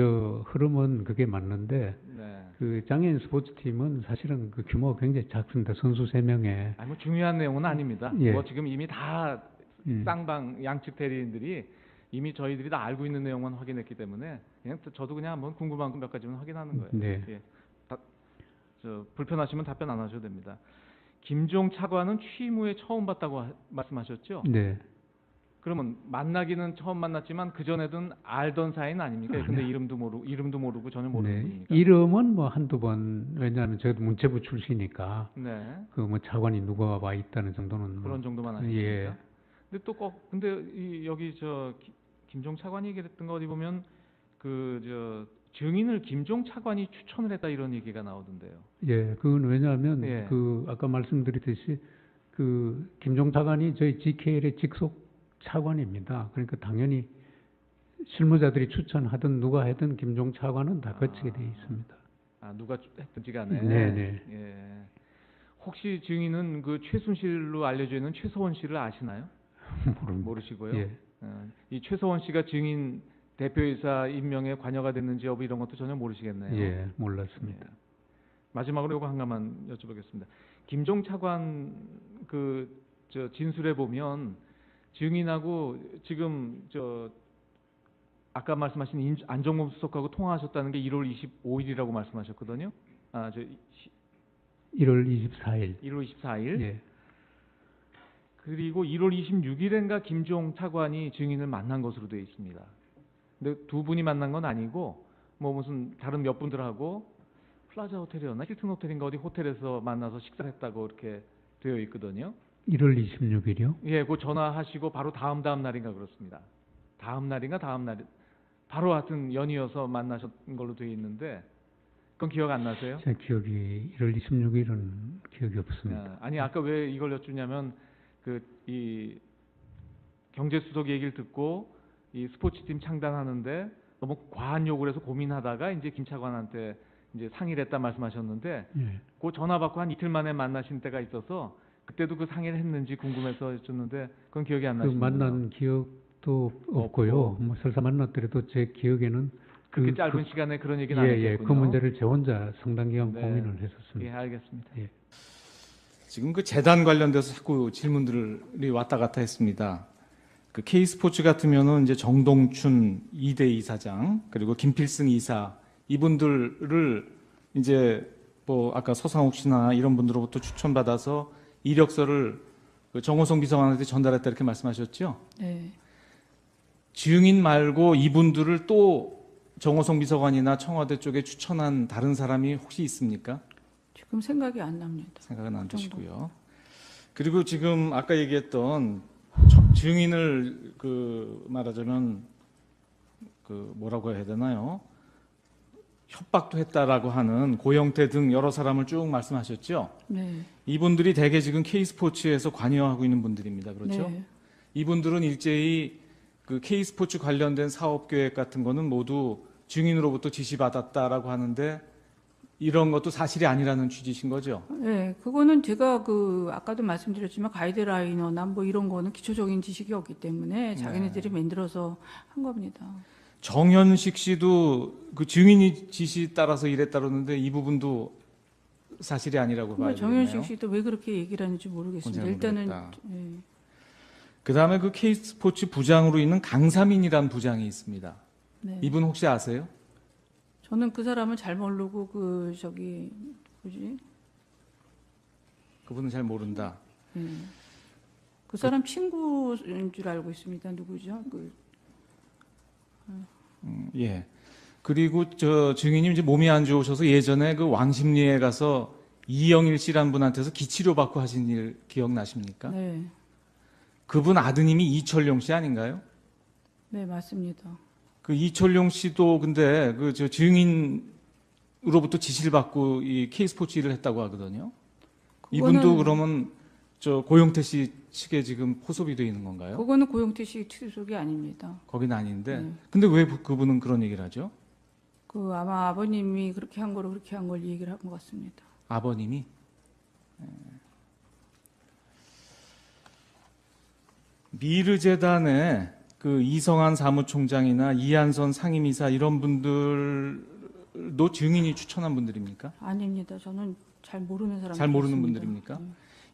흐름은 그게 맞는데 네. 그 장애인 스포츠팀은 사실은 그 규모가 굉장히 작습니다. 선수 3명에. 아니 뭐 중요한 내용은 아닙니다. 예. 뭐 지금 이미 다 쌍방 양측 대리인들이 이미 저희들이 다 알고 있는 내용만 확인했기 때문에 그냥 저도 그냥 한번 궁금한 거 몇 가지만 확인하는 거예요. 네. 예. 불편하시면 답변 안 하셔도 됩니다. 김종 차관은 취임 후에 처음 봤다고 말씀하셨죠? 네. 그러면 만나기는 처음 만났지만 그 전에는 알던 사이는 아닙니까? 근데 이름도 모르고 전혀 모르는 네. 분입니까? 이름은 뭐 한두 번, 왜냐하면 저도 문체부 출신이니까 네. 그 뭐 차관이 누가 와 있다는 정도는 뭐 그런 정도만 아십니까? 예. 근데 근데 여기 김종 차관이 얘기했던 거 어디 보면 증인을 김종 차관이 추천을 했다 이런 얘기가 나오던데요. 예, 그건 왜냐하면 예. 그 아까 말씀드렸듯이 그 김종 차관이 저희 GKL의 직속 차관입니다. 그러니까 당연히 실무자들이 추천하든 누가 하든 김종 차관은 다 거치게 돼 있습니다. 아 누가 했든지 간에. 네네. 예. 혹시 증인은 그 최순실로 알려져 있는 최서원 씨를 아시나요? 모르시고요. 예. 이 최서원 씨가 증인 대표이사 임명에 관여가 됐는지 여부 이런 것도 전혀 모르시겠네요. 예, 몰랐습니다. 예. 마지막으로 이거 한 가만 여쭤보겠습니다. 김종 차관 진술에 보면 증인하고 지금 아까 말씀하신 안종범 수석하고 통화하셨다는 게 1월 25일이라고 말씀하셨거든요. 1월 24일. 1월 24일. 예. 그리고 1월 26일인가 김종 차관이 증인을 만난 것으로 되어 있습니다. 근데 두 분이 만난 건 아니고 뭐 무슨 다른 몇 분들하고 플라자 호텔이었나 힐튼 호텔인가 어디 호텔에서 만나서 식사를 했다고 이렇게 되어 있거든요. 1월 26일이요? 예, 그 전화하시고 바로 다음 날인가 그렇습니다. 다음 날 바로 하여튼 연이어서 만나셨던 걸로 되어 있는데 그건 기억 안 나세요? 제 기억이 1월 26일은 기억이 없습니다. 아니 아까 왜 이걸 여쭈냐면 이 경제수석 얘기를 듣고 이 스포츠팀 창단하는데 너무 과한 요구를 해서 고민하다가 이제 김 차관한테 이제 상의를 했다 말씀하셨는데 예. 그 전화 받고 한 이틀 만에 만나신 때가 있어서 그때도 그 상의를 했는지 궁금해서 여쭈는데 그건 기억이 안 그 나시는군요. 만난 기억도 없고요. 뭐 설사 만났더라도 제 기억에는 그렇게 짧은 시간에 그런 얘기는 안 예, 했겠군요. 그 문제를 제 혼자 상당 기간 네. 고민을 예, 했었습니다. 알겠습니다. 예. 지금 그 재단 관련돼서 자꾸 질문들이 왔다 갔다 했습니다. 그 K스포츠 같으면은 이제 정동춘 2대 이사장 그리고 김필승 이사 이분들을 이제 뭐 아까 서상욱 씨나 이런 분들로부터 추천받아서 이력서를 그 정호성 비서관한테 전달했다 이렇게 말씀하셨죠? 네. 증인 말고 이분들을 또 정호성 비서관이나 청와대 쪽에 추천한 다른 사람이 혹시 있습니까? 지금 생각이 안 납니다. 생각은 안 그 정도. 드시고요. 그리고 지금 아까 얘기했던 증인을 말하자면 뭐라고 해야 되나요? 협박도 했다라고 하는 고영태 등 여러 사람을 쭉 말씀하셨죠? 네. 이분들이 대개 지금 K스포츠에서 관여하고 있는 분들입니다. 그렇죠? 네. 이분들은 일제히 그 K스포츠 관련된 사업 계획 같은 거는 모두 증인으로부터 지시받았다라고 하는데 이런 것도 사실이 아니라는 취지신 거죠? 네, 그거는 제가 아까도 말씀드렸지만 가이드라이너나 뭐 이런 거는 기초적인 지식이 없기 때문에 자기네들이 만들어서 한 겁니다. 정현식 씨도 그 증인이 지시 따라서 이랬다 그러는데 이 부분도 사실이 아니라고 봐야 되겠네요. 정현식 씨도 왜 그렇게 얘기를 하는지 모르겠습니다. 일단은 예. 그다음에 그 K스포츠 부장으로 있는 강사민이란 부장이 있습니다. 네. 이분 혹시 아세요? 저는 그 사람은 잘 모르고 뭐지? 그분은 잘 모른다. 예. 그 사람 친구인 줄 알고 있습니다. 누구죠? 예. 그리고 저 증인님 이제 몸이 안 좋으셔서 예전에 그 왕십리에 가서 이영일 씨란 분한테서 기치료 받고 하신 일 기억나십니까? 네, 그분 아드님이 이철용 씨 아닌가요? 네 맞습니다. 그 이철용 씨도 근데 그 저 증인으로부터 지시를 받고 이 K스포츠 일을 했다고 하거든요. 이분도 그러면 저 고용태 씨 측에 지금 포섭이 되어 있는 건가요? 그거는 고용태 씨 소속이 아닙니다. 거긴 아닌데. 네. 근데 왜 그분은 그런 얘기를 하죠? 아마 아버님이 그렇게 한 거로 그렇게 한 걸 얘기를 한 것 같습니다. 아버님이? 미르재단의 그 이성한 사무총장이나 이한선 상임이사 이런 분들도 증인이 추천한 분들입니까? 아닙니다. 저는 잘 모르는 사람. 잘 모르는 분들입니까?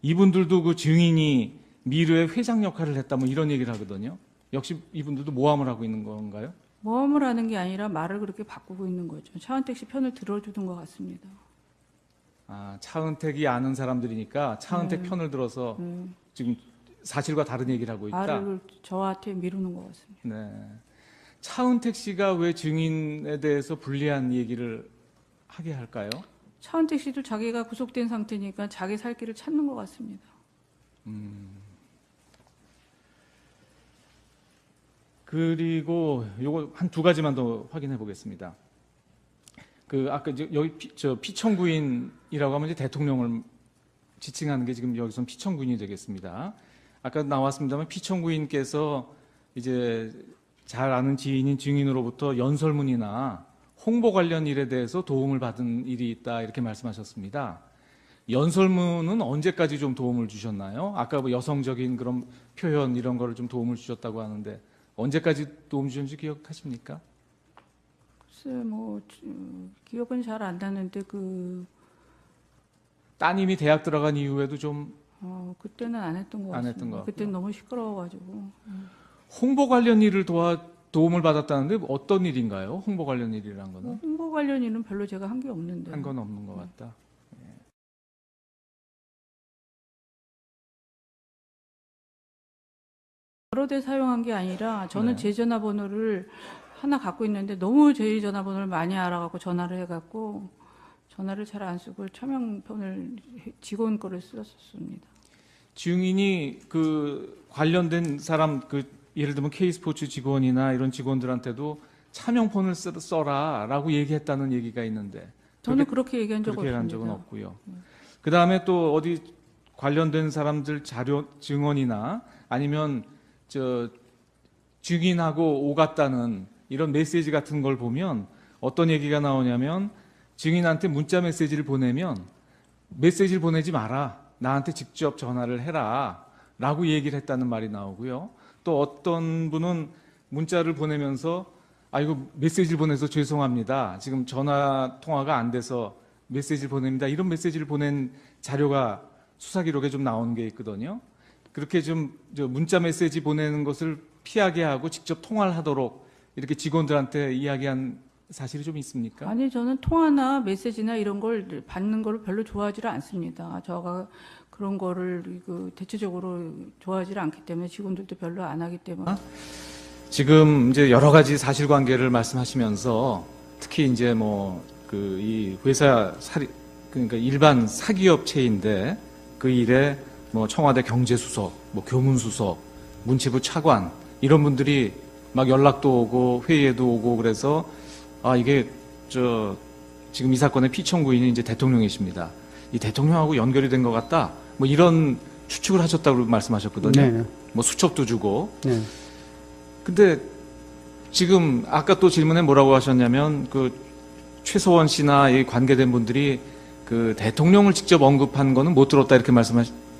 이분들도 그 증인이 미르의 회장 역할을 했다 뭐 이런 얘기를 하거든요. 역시 이분들도 모함을 하고 있는 건가요? 모험을 하는 게 아니라 말을 그렇게 바꾸고 있는 거죠. 차은택 씨 편을 들어주는 것 같습니다. 아, 차은택이 아는 사람들이니까 차은택 편을 들어서 지금 사실과 다른 얘기를 하고 있다. 말을 저한테 미루는 것 같습니다. 네. 차은택 씨가 왜 증인에 대해서 불리한 얘기를 하게 할까요? 차은택 씨도 자기가 구속된 상태니까 자기 살 길을 찾는 것 같습니다. 그리고 요거 한 두 가지만 더 확인해 보겠습니다. 그 아까 여기 피청구인이라고 하면 이제 대통령을 지칭하는 게 지금 여기서는 피청구인이 되겠습니다. 아까 나왔습니다만 피청구인께서 이제 잘 아는 지인인 증인으로부터 연설문이나 홍보 관련 일에 대해서 도움을 받은 일이 있다 이렇게 말씀하셨습니다. 연설문은 언제까지 좀 도움을 주셨나요? 아까 뭐 여성적인 그런 표현 이런 거를 좀 도움을 주셨다고 하는데 언제까지 도움 주셨는지 기억하십니까? 글쎄 기억은 잘 안 나는데 따님이 대학 들어간 이후에도 좀 그때는 안 했던 것 안 같습니다. 했던 것 그때는 너무 시끄러워가지고. 홍보 관련 일을 도움을 받았다는데 어떤 일인가요? 홍보 관련 일이란 거는? 홍보 관련 일은 별로 제가 한 게 없는데. 한 건 없는 것 같다. 여러 대 사용한 게 아니라 저는 네. 제 전화번호를 하나 갖고 있는데 너무 제 전화번호를 많이 알아갖고 전화를 해갖고 전화를 잘 안 쓰고 차명폰을 직원 거를 썼습니다. 증인이 그 관련된 사람 예를 들면 K스포츠 직원이나 이런 직원들한테도 차명폰을 써라라고 얘기했다는 얘기가 있는데 저는 그렇게 얘기한 적 그렇게 없습니다. 한 적은 없고요. 그 다음에 또 어디 관련된 사람들 자료 증언이나 아니면 증인하고 오갔다는 이런 메시지 같은 걸 보면 어떤 얘기가 나오냐면 증인한테 문자 메시지를 보내면 메시지를 보내지 마라. 나한테 직접 전화를 해라. 라고 얘기를 했다는 말이 나오고요. 또 어떤 분은 문자를 보내면서 이거 메시지를 보내서 죄송합니다. 지금 전화 통화가 안 돼서 메시지를 보냅니다. 이런 메시지를 보낸 자료가 수사 기록에 좀 나오는 게 있거든요. 그렇게 좀 문자 메시지 보내는 것을 피하게 하고 직접 통화를 하도록 이렇게 직원들한테 이야기한 사실이 좀 있습니까? 아니 저는 통화나 메시지나 이런 걸 받는 걸 별로 좋아하지를 않습니다. 저가 그런 거를 대체적으로 좋아하지를 않기 때문에 직원들도 별로 안 하기 때문에. 지금 이제 여러 가지 사실관계를 말씀하시면서 특히 이제 이 회사 그러니까 일반 사기업체인데 그 일에 청와대 경제수석, 교문수석, 문체부 차관 이런 분들이 막 연락도 오고 회의에도 오고 그래서 이게 지금 이 사건의 피청구인이 이제 대통령이십니다. 이 대통령하고 연결이 된 것 같다. 이런 추측을 하셨다고 말씀하셨거든요. 네. 수첩도 주고. 네. 근데 지금 아까 또 질문에 뭐라고 하셨냐면 그 최서원 씨나 이 관계된 분들이 그 대통령을 직접 언급한 거는 못 들었다 이렇게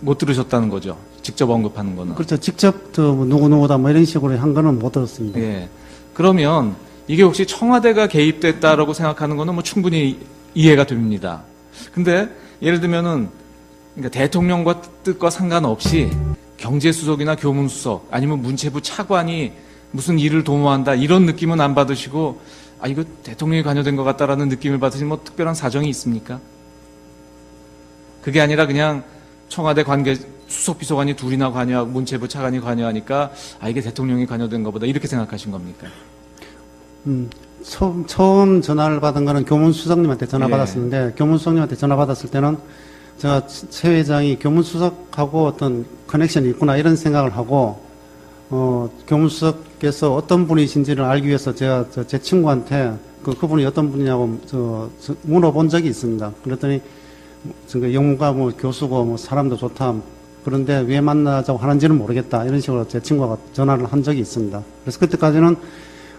못 들으셨다는 거죠. 직접 언급하는 거는. 그렇죠. 직접 누구누구다 뭐 이런 식으로 한 거는 못 들었습니다. 예. 그러면 이게 혹시 청와대가 개입됐다라고 생각하는 거는 뭐 충분히 이해가 됩니다. 근데 예를 들면은 그러니까 대통령과 뜻과 상관없이 경제수석이나 교문수석 아니면 문체부 차관이 무슨 일을 도모한다 이런 느낌은 안 받으시고 아 이거 대통령이 관여된 것 같다라는 느낌을 받으시면 뭐 특별한 사정이 있습니까? 그게 아니라 그냥 청와대 관계 수석비서관이 둘이나 관여하고 문체부 차관이 관여하니까 아 이게 대통령이 관여된 것보다 이렇게 생각하신 겁니까? 처음 전화를 받은 거는 교문수석님한테 전화 예. 받았었는데 교문수석님한테 전화 받았을 때는 제가 최 회장이 교문수석하고 어떤 커넥션이 있구나 이런 생각을 하고 교문수석께서 어떤 분이신지를 알기 위해서 제가 제 친구한테 그분이 어떤 분이냐고 물어본 적이 있습니다. 그랬더니 영문과 뭐 교수고 뭐 사람도 좋다. 그런데 왜 만나자고 하는지는 모르겠다. 이런 식으로 제 친구가 전화를 한 적이 있습니다. 그래서 그때까지는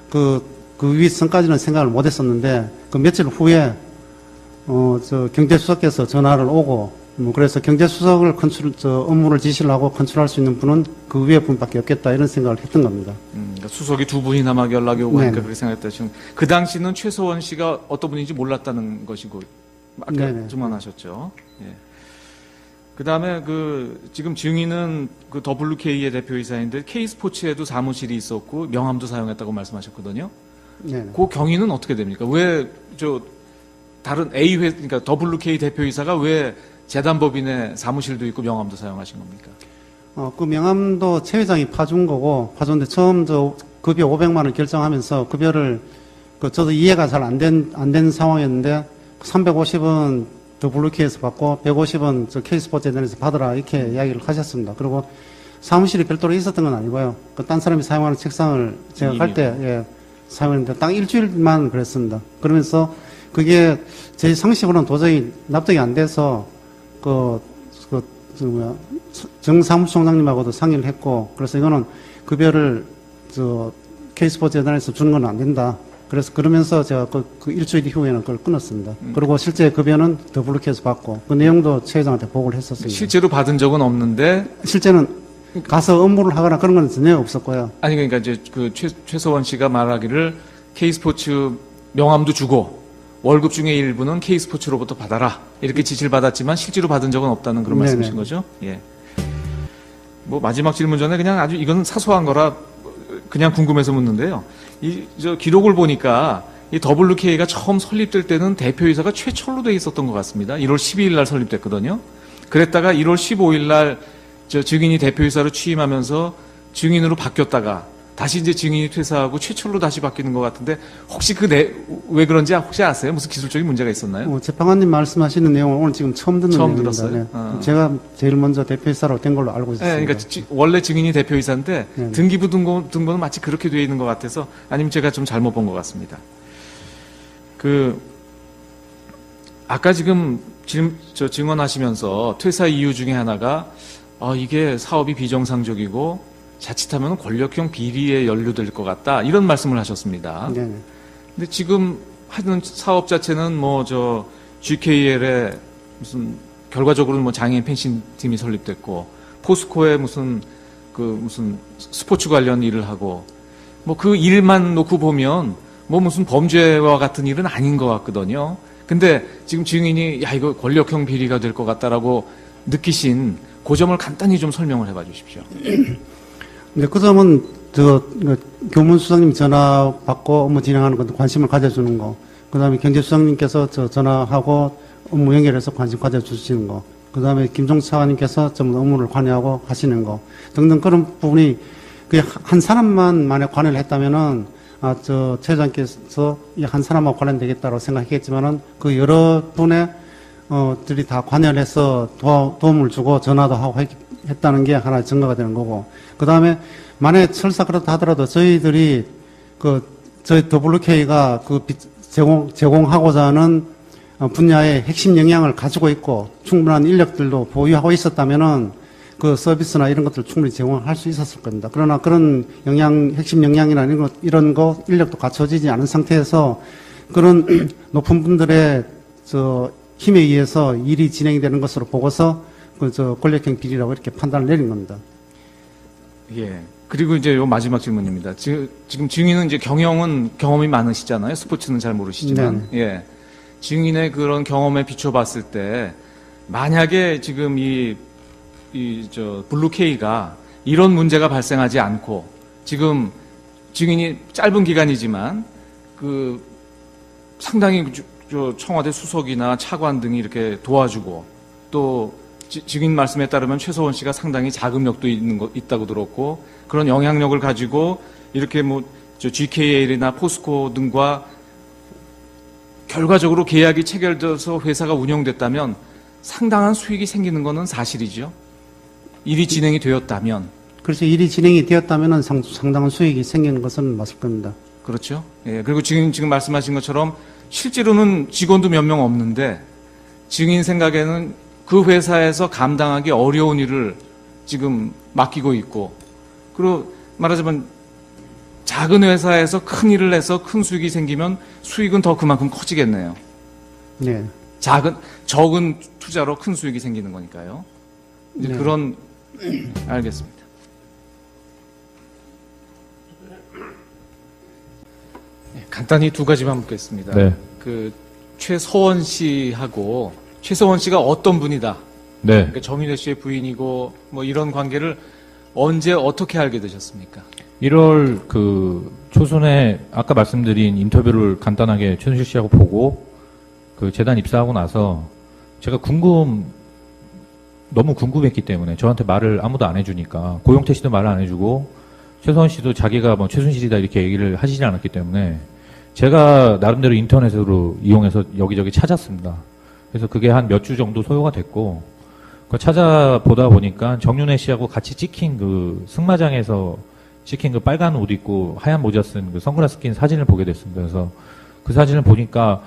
그 위선까지는 생각을 못 했었는데 그 며칠 후에 경제수석께서 전화를 오고 그래서 경제수석을 업무를 지시를 하고 컨트롤할 수 있는 분은 그 위에 분밖에 없겠다 이런 생각을 했던 겁니다. 그러니까 수석이 두 분이나 막 연락이 오고 하니까 네네. 그렇게 생각했다. 지금 그 당시는 최서원 씨가 어떤 분인지 몰랐다는 것이고 아까 네네. 증언하셨죠. 예. 그 다음에 지금 증인은 그 WK의 대표이사인데 K스포츠에도 사무실이 있었고 명함도 사용했다고 말씀하셨거든요. 네. 그 경위는 어떻게 됩니까? 왜 다른 그러니까 WK 대표이사가 왜 재단법인의 사무실도 있고 명함도 사용하신 겁니까? 그 명함도 최 회장이 파준 거고, 파줬는데 처음 급여 500만 원 결정하면서 급여를, 저도 이해가 잘 안 된 상황이었는데, 350은 WK에서 받고, 150은 K스포츠에서 받으라, 이렇게 이야기를 하셨습니다. 그리고 사무실이 별도로 있었던 건 아니고요. 딴 사람이 사용하는 책상을 제가 갈 때, 예, 사용했는데, 딱 일주일만 그랬습니다. 그러면서 그게 제 상식으로는 도저히 납득이 안 돼서, 정사무총장님하고도 상의를 했고, 그래서 이거는 급여를 K스포츠 재단에서 주는 건 안 된다. 그래서 그러면서 제가 그 일주일 이후에는 그걸 끊었습니다. 그리고 실제 급여는 WK에서 받고, 그 내용도 최 회장한테 보고를 했었습니다. 실제로 받은 적은 없는데 실제는 가서 업무를 하거나 그런 건 전혀 없었고요. 아니 그러니까 이제 최서원 씨가 말하기를 K스포츠 명함도 주고 월급 중에 일부는 K스포츠로부터 받아라 이렇게 지시를 받았지만 실제로 받은 적은 없다는 그런 네네. 말씀이신 거죠? 예. 뭐 마지막 질문 전에 그냥 아주 이건 사소한 거라 그냥 궁금해서 묻는데요. 기록을 보니까 이 WK가 처음 설립될 때는 대표이사가 최철로 돼 있었던 것 같습니다. 1월 12일 날 설립됐거든요. 그랬다가 1월 15일 날 증인이 대표이사로 취임하면서 증인으로 바뀌었다가 다시 이제 증인이 퇴사하고 최철로 다시 바뀌는 것 같은데 혹시 왜 그런지 혹시 아세요? 무슨 기술적인 문제가 있었나요? 재판관님 말씀하시는 내용을 오늘 지금 처음 듣는 처음 내용입니다. 들었어요? 네. 제가 제일 먼저 대표이사로 된 걸로 알고 있습니다. 네, 그러니까 원래 증인이 대표이사인데 네네. 등기부 등본은 마치 그렇게 되어 있는 것 같아서 아니면 제가 좀 잘못 본 것 같습니다. 아까 지금 증언하시면서 퇴사 이유 중에 하나가 이게 사업이 비정상적이고 자칫하면 권력형 비리에 연루될 것 같다 이런 말씀을 하셨습니다. 네네. 근데 지금 하는 사업 자체는 GKL에 무슨 결과적으로는 장애인 펜싱 팀이 설립됐고 포스코에 무슨 스포츠 관련 일을 하고 그 일만 놓고 보면 무슨 범죄와 같은 일은 아닌 것 같거든요. 근데 지금 증인이 이거 권력형 비리가 될 것 같다라고 느끼신 그 점을 간단히 좀 설명을 해봐 주십시오. 근데 그 점은 교문수석님 전화 받고 업무 진행하는 것도 관심을 가져주는 거, 그 다음에 경제수석님께서 전화하고 업무 연결해서 관심 가져주시는 거, 그 다음에 김종차관님께서 전부 업무를 관여하고 하시는 거 등등 그런 부분이 한 사람만 만약 관여를 했다면은 최 회장께서 이 한 사람만 관련되겠다고 생각했겠지만은 그 여러 분의 들이 다 관여를 해서 도움을 주고 전화도 하고 했다는 게 하나의 증거가 되는 거고, 그 다음에 만약에 설사 그렇다 하더라도 저희들이 저희 WK가 제공하고자 하는 분야의 핵심 역량을 가지고 있고 충분한 인력들도 보유하고 있었다면은 그 서비스나 이런 것들을 충분히 제공할 수 있었을 겁니다. 그러나 그런 핵심 역량이나 이런 거 인력도 갖춰지지 않은 상태에서 그런 높은 분들의 힘에 의해서 일이 진행이 되는 것으로 보고서 권력형 비리라고 이렇게 판단을 내린 겁니다. 예. 그리고 이제 요 마지막 질문입니다. 지금 증인은 이제 경험이 많으시잖아요. 스포츠는 잘 모르시지만. 예. 증인의 그런 경험에 비춰봤을 때 만약에 지금 블루K가 이런 문제가 발생하지 않고 지금 증인이 짧은 기간이지만 상당히 청와대 수석이나 차관 등이 이렇게 도와주고 또 증인 말씀에 따르면 최서원 씨가 상당히 자금력도 있다고 들었고 그런 영향력을 가지고 이렇게 GKL이나 포스코 등과 결과적으로 계약이 체결돼서 회사가 운영됐다면 상당한 수익이 생기는 것은 사실이죠. 일이 진행이 되었다면. 그래서 일이 진행이 되었다면 상당한 수익이 생기는 것은 맞을 겁니다. 그렇죠. 예. 그리고 지금 말씀하신 것처럼 실제로는 직원도 몇 명 없는데 증인 생각에는 그 회사에서 감당하기 어려운 일을 지금 맡기고 있고 그리고 말하자면 작은 회사에서 큰 일을 해서 큰 수익이 생기면 수익은 더 그만큼 커지겠네요. 네. 적은 투자로 큰 수익이 생기는 거니까요. 이제 네. 알겠습니다. 간단히 두 가지만 묻겠습니다. 네. 최서원 씨하고 최서원 씨가 어떤 분이다. 네. 그러니까 정윤회 씨의 부인이고 이런 관계를 언제 어떻게 알게 되셨습니까? 1월 초순에 아까 말씀드린 인터뷰를 간단하게 최순실 씨하고 보고 재단 입사하고 나서 제가 너무 궁금했기 때문에 저한테 말을 아무도 안 해주니까 고용태 씨도 말을 안 해주고 최서원 씨도 자기가 최순실이다 이렇게 얘기를 하시지 않았기 때문에 제가 나름대로 인터넷으로 이용해서 여기저기 찾았습니다. 그래서 그게 한 몇 주 정도 소요가 됐고 찾아보다 보니까 정윤회 씨하고 같이 찍힌 승마장에서 찍힌 빨간 옷 입고 하얀 모자 쓴 선글라스 낀 사진을 보게 됐습니다. 그래서 그 사진을 보니까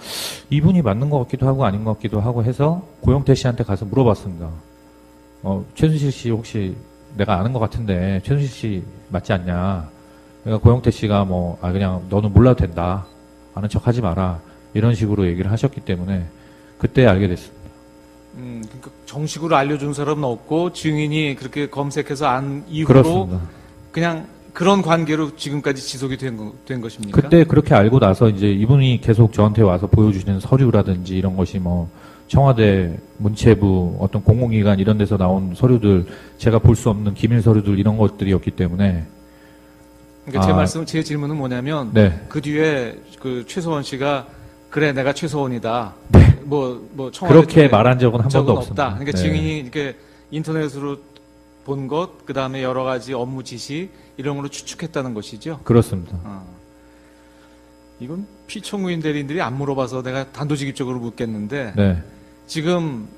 이분이 맞는 것 같기도 하고 아닌 것 같기도 하고 해서 고용태 씨한테 가서 물어봤습니다. 최순실 씨 혹시 내가 아는 것 같은데 최순실 씨 맞지 않냐? 그러니까 고용태 씨가 그냥 너는 몰라도 된다. 아는 척 하지 마라. 이런 식으로 얘기를 하셨기 때문에 그때 알게 됐습니다. 그러니까 정식으로 알려준 사람은 없고 증인이 그렇게 검색해서 안 이후로 그렇습니다. 그냥 그런 관계로 지금까지 지속이 된 것입니까? 그때 그렇게 알고 나서 이제 이분이 계속 저한테 와서 보여주시는 서류라든지 이런 것이 청와대 문체부 어떤 공공기관 이런 데서 나온 서류들 제가 볼 수 없는 기밀 서류들 이런 것들이었기 때문에 그러니까 제 질문은 뭐냐면 네. 그 뒤에 최서원 씨가 그래 내가 최서원이다. 네. 청와대 그렇게 말한 적은 한 번도 없습니다. 없다. 그러니까 네. 증인이 이렇게 인터넷으로 본 것, 그 다음에 여러 가지 업무 지시 이런 걸로 추측했다는 것이죠. 그렇습니다. 이건 피청구인 대리인들이 안 물어봐서 내가 단도직입적으로 묻겠는데 네. 지금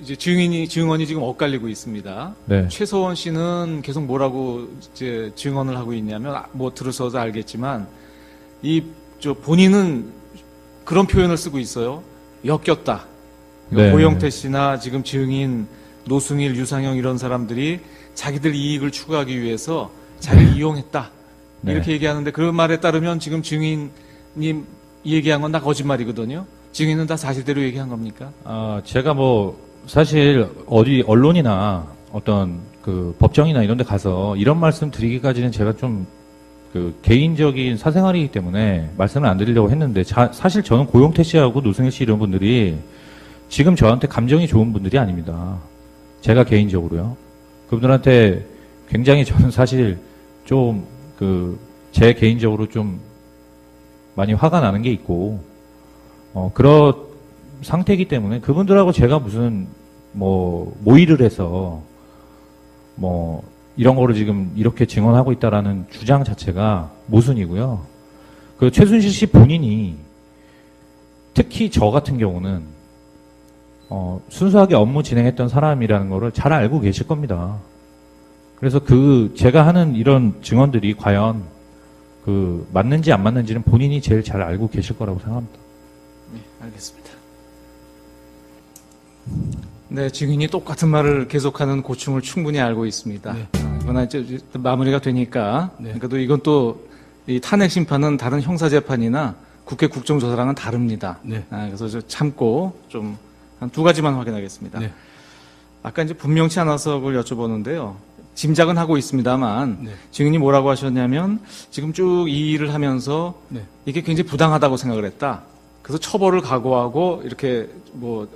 이제 증언이 지금 엇갈리고 있습니다. 네. 최서원 씨는 계속 뭐라고 이제 증언을 하고 있냐면 들으셔도 알겠지만 본인은 그런 표현을 쓰고 있어요. 엮였다. 네. 고영태 씨나 지금 증인 노승일, 유상영 이런 사람들이 자기들 이익을 추구하기 위해서 자기를 이용했다. 네. 이렇게 얘기하는데 그 말에 따르면 지금 증인님 얘기한 건 다 거짓말이거든요. 증인은 다 사실대로 얘기한 겁니까? 제가 사실 어디 언론이나 어떤 법정이나 이런 데 가서 이런 말씀 드리기까지는 제가 좀 개인적인 사생활이기 때문에 말씀을 안 드리려고 했는데 사실 저는 고용태 씨하고 노승일 씨 이런 분들이 지금 저한테 감정이 좋은 분들이 아닙니다. 제가 개인적으로요. 그분들한테 굉장히 저는 사실 좀 제 개인적으로 좀 많이 화가 나는 게 있고 그런 상태이기 때문에 그분들하고 제가 무슨 모의를 해서 이런 거를 지금 이렇게 증언하고 있다라는 주장 자체가 모순이고요. 최순실 씨 본인이 특히 저 같은 경우는 순수하게 업무 진행했던 사람이라는 거를 잘 알고 계실 겁니다. 그래서 제가 하는 이런 증언들이 과연 맞는지 안 맞는지는 본인이 제일 잘 알고 계실 거라고 생각합니다. 네, 알겠습니다. 네, 증인이 똑같은 말을 계속하는 고충을 충분히 알고 있습니다. 네. 그러나 이제 마무리가 되니까, 네. 그래도 이건 또 이 탄핵 심판은 다른 형사 재판이나 국회 국정조사랑은 다릅니다. 네. 그래서 저 참고 좀 한 두 가지만 확인하겠습니다. 네. 아까 이제 분명치 않아서 그걸 여쭤보는데요. 짐작은 하고 있습니다만 네. 증인이 뭐라고 하셨냐면 지금 쭉 이 일을 하면서 네. 이게 굉장히 부당하다고 생각을 했다. 그래서 처벌을 각오하고 이렇게 뭐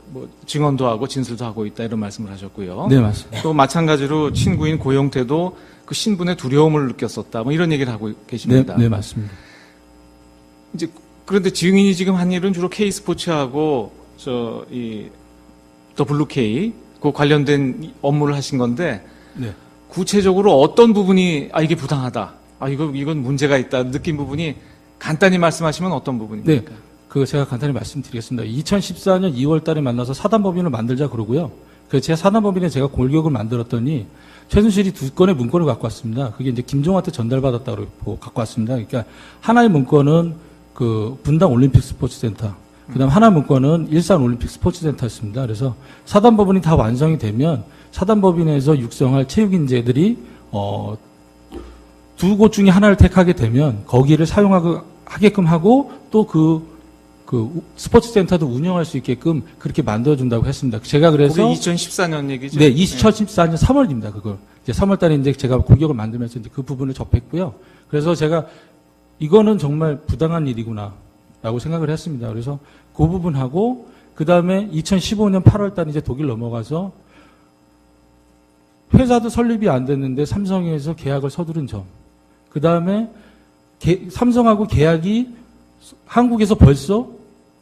증언도 하고 진술도 하고 있다 이런 말씀을 하셨고요. 네, 맞습니다. 또 마찬가지로 친구인 고용태도 그 신분의 두려움을 느꼈었다. 뭐 이런 얘기를 하고 계십니다. 네, 맞습니다. 이제 그런데 증인이 지금 한 일은 주로 K스포츠하고 이 WK 그 관련된 업무를 하신 건데 네. 구체적으로 어떤 부분이 이게 부당하다. 이건 문제가 있다. 느낀 부분이 간단히 말씀하시면 어떤 부분입니까? 네. 제가 간단히 말씀드리겠습니다. 2014년 2월 달에 만나서 사단법인을 만들자 그러고요. 제 사단법인에 제가 골격을 만들었더니 최순실이 2건의 문건을 갖고 왔습니다. 그게 이제 김종한테 전달받았다고 갖고 왔습니다. 그러니까 하나의 문건은 분당 올림픽 스포츠센터, 그다음 하나 문건은 일산 올림픽 스포츠센터였습니다. 그래서 사단법인이 다 완성이 되면 사단법인에서 육성할 체육인재들이 두 곳 중에 하나를 택하게 되면 거기를 사용하게끔 하고 또 스포츠 센터도 운영할 수 있게끔 그렇게 만들어준다고 했습니다. 제가 그래서. 그게 2014년 얘기죠? 네, 2014년 3월입니다, 그걸. 이제 3월 달에 이제 제가 골격을 만들면서 이제 그 부분을 접했고요. 그래서 제가 이거는 정말 부당한 일이구나, 라고 생각을 했습니다. 그래서 그 부분하고, 그 다음에 2015년 8월 달에 이제 독일 넘어가서 회사도 설립이 안 됐는데 삼성에서 계약을 서두른 점. 그 다음에 삼성하고 계약이 한국에서 벌써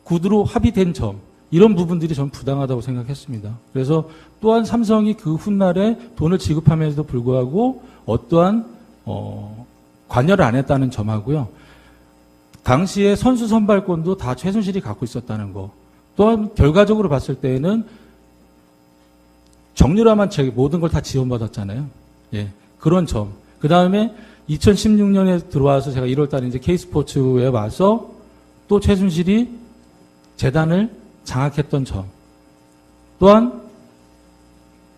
구두로 합의된 점, 이런 부분들이 전 부당하다고 생각했습니다. 그래서 또한 삼성이 그 훗날에 돈을 지급하면서도 불구하고 어떠한 관여를 안 했다는 점하고요. 당시에 선수 선발권도 다 최순실이 갖고 있었다는 거. 또한 결과적으로 봤을 때에는 정유라만 모든 걸 다 지원받았잖아요. 예, 그런 점. 그 다음에 2016년에 들어와서 제가 1월 달에 이제 K스포츠에 와서 또 최순실이 재단을 장악했던 점. 또한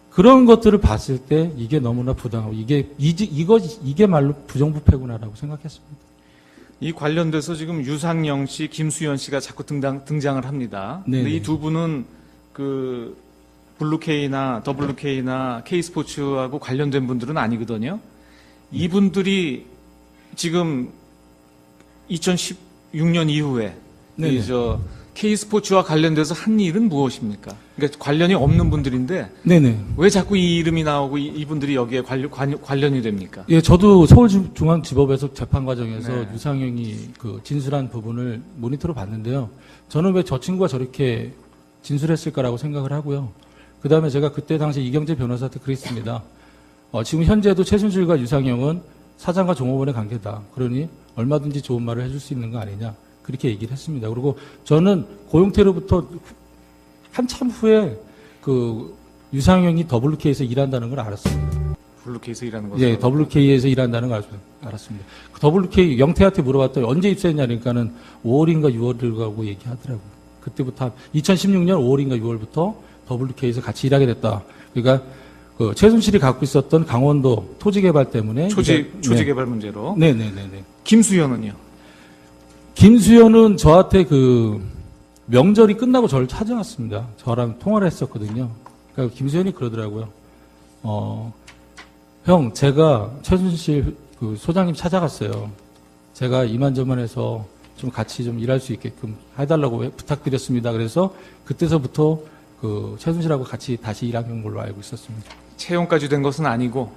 그런 것들을 봤을 때 이게 너무나 부당하고 이게 말로 부정부패구나라고 생각했습니다. 이 관련돼서 지금 유상영 씨, 김수현 씨가 자꾸 등장을 합니다. 네네. 근데 이 두 분은 블루K나 WK나 K스포츠하고 관련된 분들은 아니거든요. 이분들이 지금 2016년 이후에 네네. K스포츠와 관련돼서 한 일은 무엇입니까? 그러니까 관련이 없는 분들인데 네네. 왜 자꾸 이 이름이 나오고 이분들이 여기에 관련이 됩니까? 예, 저도 서울중앙지법에서 재판 과정에서 네. 유상영이 진술한 부분을 모니터로 봤는데요. 저는 왜 저 친구가 저렇게 진술했을까라고 생각을 하고요. 그 다음에 제가 그때 당시 이경재 변호사한테 그랬습니다. 지금 현재도 최순실과 유상영은 사장과 종업원의 관계다. 그러니 얼마든지 좋은 말을 해줄 수 있는 거 아니냐. 그렇게 얘기를 했습니다. 그리고 저는 고용태로부터 한참 후에 유상영이 WK에서 일한다는 걸 알았습니다. 블루K에서 일하는 거죠? 예, WK에서 일한다는 걸 알았습니다. WK 영태한테 물어봤더니 언제 입사했냐니까는 5월인가 6월이라고 얘기하더라고요. 그때부터 2016년 5월인가 6월부터 WK에서 같이 일하게 됐다. 그러니까 최순실이 갖고 있었던 강원도 토지 개발 때문에 초지 개발 문제로. 네네네네. 김수현은요? 김수현은 저한테 명절이 끝나고 저를 찾아왔습니다. 저랑 통화를 했었거든요. 그러니까 김수현이 그러더라고요. 형, 제가 최순실 소장님 찾아갔어요. 제가 이만저만해서 좀 같이 좀 일할 수 있게끔 해달라고 부탁드렸습니다. 그래서 그때서부터 최순실하고 같이 다시 일한 걸로 알고 있었습니다. 채용까지 된 것은 아니고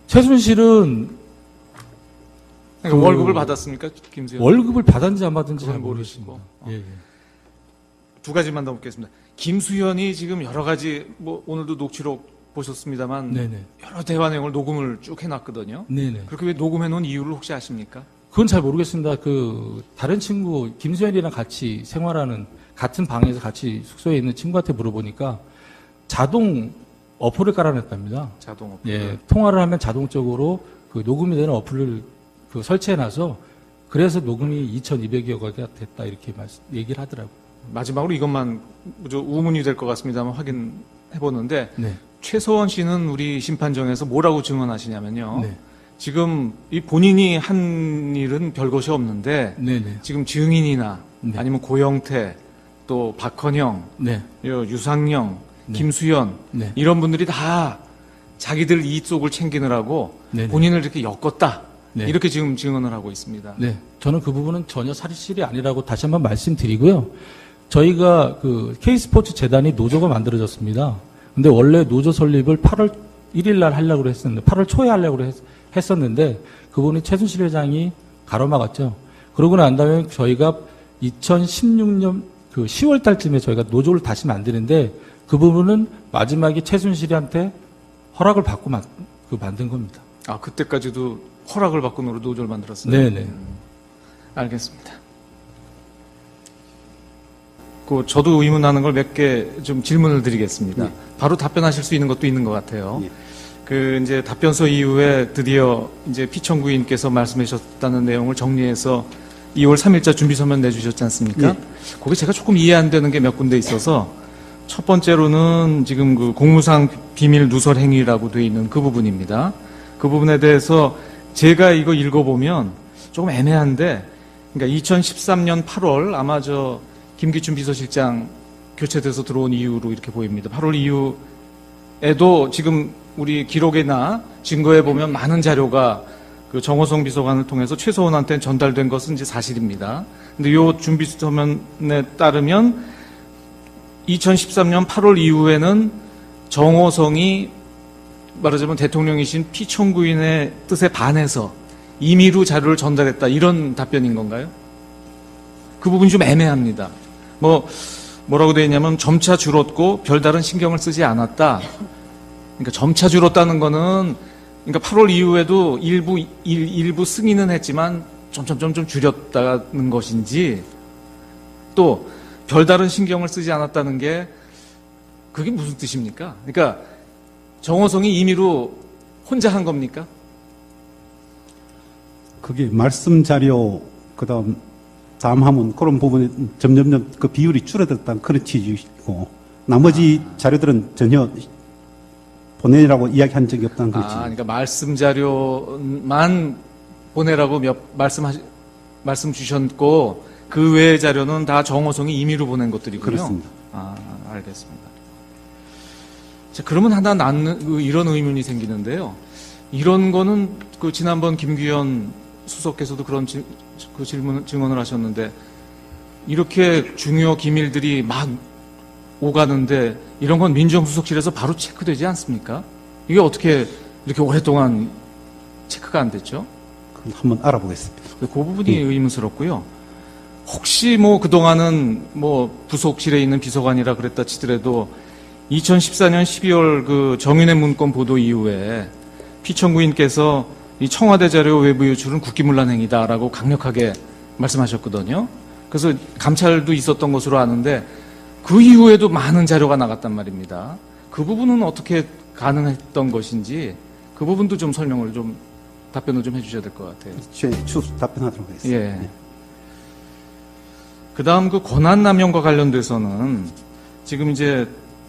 최순실은 그러니까 월급을 받았습니까, 김수현? 월급을 받았는지 안 받았는지 잘 그건 모르겠습니다. 모르시고. 예. 두 가지만 더 묻겠습니다. 김수현이 지금 여러 가지 오늘도 녹취록 보셨습니다만 네네. 여러 대화 내용을 녹음을 쭉 해놨거든요. 네네. 그렇게 왜 녹음해 놓은 이유를 혹시 아십니까? 그건 잘 모르겠습니다. 다른 친구 김수현이랑 같이 생활하는 같은 방에서 같이 숙소에 있는 친구한테 물어보니까 자동 어플을 깔아냈답니다. 자동 어플. 예, 통화를 하면 자동적으로 녹음이 되는 어플을 설치해놔서 그래서 녹음이 2,200여 개가 됐다 이렇게 얘기를 하더라고요. 마지막으로 이것만 우문이 될 것 같습니다만 확인해 보는데 네. 최서원 씨는 우리 심판정에서 뭐라고 증언하시냐면요. 네. 지금 이 본인이 한 일은 별것이 없는데 네, 네. 지금 증인이나 네. 아니면 고영태 또 박헌영, 네. 유상영, 네. 김수현 네. 이런 분들이 다 자기들 이익 속을 챙기느라고 네, 네. 본인을 이렇게 엮었다. 네. 이렇게 지금 증언을 하고 있습니다. 네, 저는 그 부분은 전혀 사실이 아니라고 다시 한번 말씀드리고요. 저희가 그 K스포츠 재단이 노조가 만들어졌습니다. 근데 원래 노조 설립을 8월 1일 날 하려고 했었는데, 8월 초에 하려고 했었는데, 그분이 최순실 회장이 가로막았죠. 그러고 난 다음에 저희가 2016년 그 10월 달쯤에 저희가 노조를 다시 만드는데, 그 부분은 마지막에 최순실한테 허락을 받고 만든 겁니다. 아, 그때까지도 허락을 받고 노조를 만들었어요? 네네. 알겠습니다. 저도 의문하는 걸 몇 개 좀 질문을 드리겠습니다. 네. 바로 답변하실 수 있는 것도 있는 것 같아요. 예. 이제 답변서 이후에 드디어 이제 피청구인께서 말씀해 주셨다는 내용을 정리해서 2월 3일자 준비서면 내주셨지 않습니까? 네. 거기 제가 조금 이해 안 되는 게 몇 군데 있어서 첫 번째로는 지금 그 공무상 비밀 누설 행위라고 돼 있는 그 부분입니다. 그 부분에 대해서 제가 이거 읽어보면 조금 애매한데, 그러니까 2013년 8월 아마 김기춘 비서실장 교체돼서 들어온 이후로 이렇게 보입니다. 8월 이후에도 지금 우리 기록이나 증거에 보면 많은 자료가 그 정호성 비서관을 통해서 최서원한테 전달된 것은 이제 사실입니다. 근데 요 준비서면에 따르면 2013년 8월 이후에는 정호성이 말하자면 대통령이신 피청구인의 뜻에 반해서 임의로 자료를 전달했다, 이런 답변인 건가요? 그 부분이 좀 애매합니다. 뭐라고 되어 있냐면 점차 줄었고 별다른 신경을 쓰지 않았다. 그러니까 점차 줄었다는 거는, 그러니까 8월 이후에도 일부 승인은 했지만 점점 줄였다는 것인지, 또 별다른 신경을 쓰지 않았다는 게 그게 무슨 뜻입니까? 그러니까 정호성이 임의로 혼자 한 겁니까? 그게 말씀 자료, 그다음 담화문 그런 부분에 점점 그 비율이 줄어들었다는 그런 취지이고, 나머지 자료들은 전혀 보내라고 이야기한 적이 없다는 거지. 그러니까 말씀 자료만 보내라고 말씀 주셨고, 그 외의 자료는 다 정호성이 임의로 보낸 것들이군요. 그렇습니다. 알겠습니다. 자, 그러면 하나 이런 의문이 생기는데요. 이런 거는 지난번 김규현 수석께서도 그런 증언을 하셨는데, 이렇게 중요 기밀들이 막 오가는데 이런 건 민정수석실에서 바로 체크되지 않습니까? 이게 어떻게 이렇게 오랫동안 체크가 안 됐죠? 그럼 한번 알아보겠습니다. 그 부분이 의문스럽고요. 혹시 그동안은 부속실에 있는 비서관이라 그랬다 치더라도 2014년 12월 그 정윤회 문건 보도 이후에 피청구인께서 이 청와대 자료 외부 유출은 국기문란 행위다라고 강력하게 말씀하셨거든요. 그래서 감찰도 있었던 것으로 아는데 그 이후에도 많은 자료가 나갔단 말입니다. 그 부분은 어떻게 가능했던 것인지 그 부분도 좀 답변을 좀 해주셔야 될 것 같아요. 추후 답변하도록 하겠습니다. 예. 그 다음 그 권한남용과 관련돼서는 지금 이제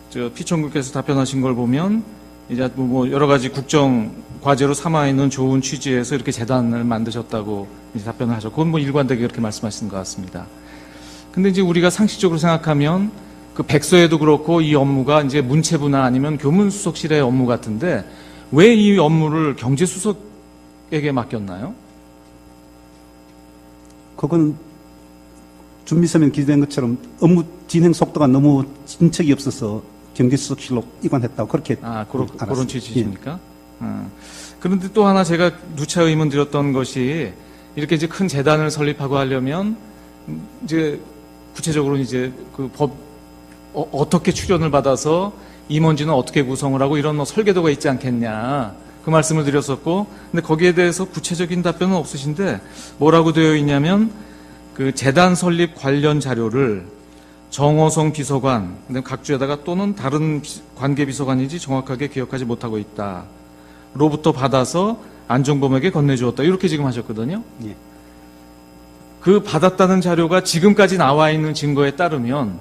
피청구께서 답변하신 걸 보면 이제 여러 가지 국정 과제로 삼아 있는 좋은 취지에서 이렇게 재단을 만드셨다고 이제 답변을 하셨고, 그건 일관되게 그렇게 말씀하시는 것 같습니다. 근데 이제 우리가 상식적으로 생각하면 그 백서에도 그렇고 이 업무가 이제 문체부나 아니면 교문수석실의 업무 같은데 왜 이 업무를 경제수석에게 맡겼나요? 그건 준비서면 기재된 것처럼 업무 진행 속도가 너무 진척이 없어서 경제수석실로 이관했다고 그렇게 그런 취지십니까? 그런데 또 하나 제가 누차 의문 드렸던 것이, 이렇게 이제 큰 재단을 설립하고 하려면 이제 구체적으로 이제 그 어떻게 출연을 받아서 임원진은 어떻게 구성을 하고 이런 설계도가 있지 않겠냐, 그 말씀을 드렸었고, 근데 거기에 대해서 구체적인 답변은 없으신데 뭐라고 되어 있냐면 그 재단 설립 관련 자료를 정호성 비서관, 그다음 각주에다가 또는 다른 관계 비서관인지 정확하게 기억하지 못하고 있다. 로부터 받아서 안종범에게 건네주었다. 이렇게 지금 하셨거든요. 예. 그 받았다는 자료가 지금까지 나와 있는 증거에 따르면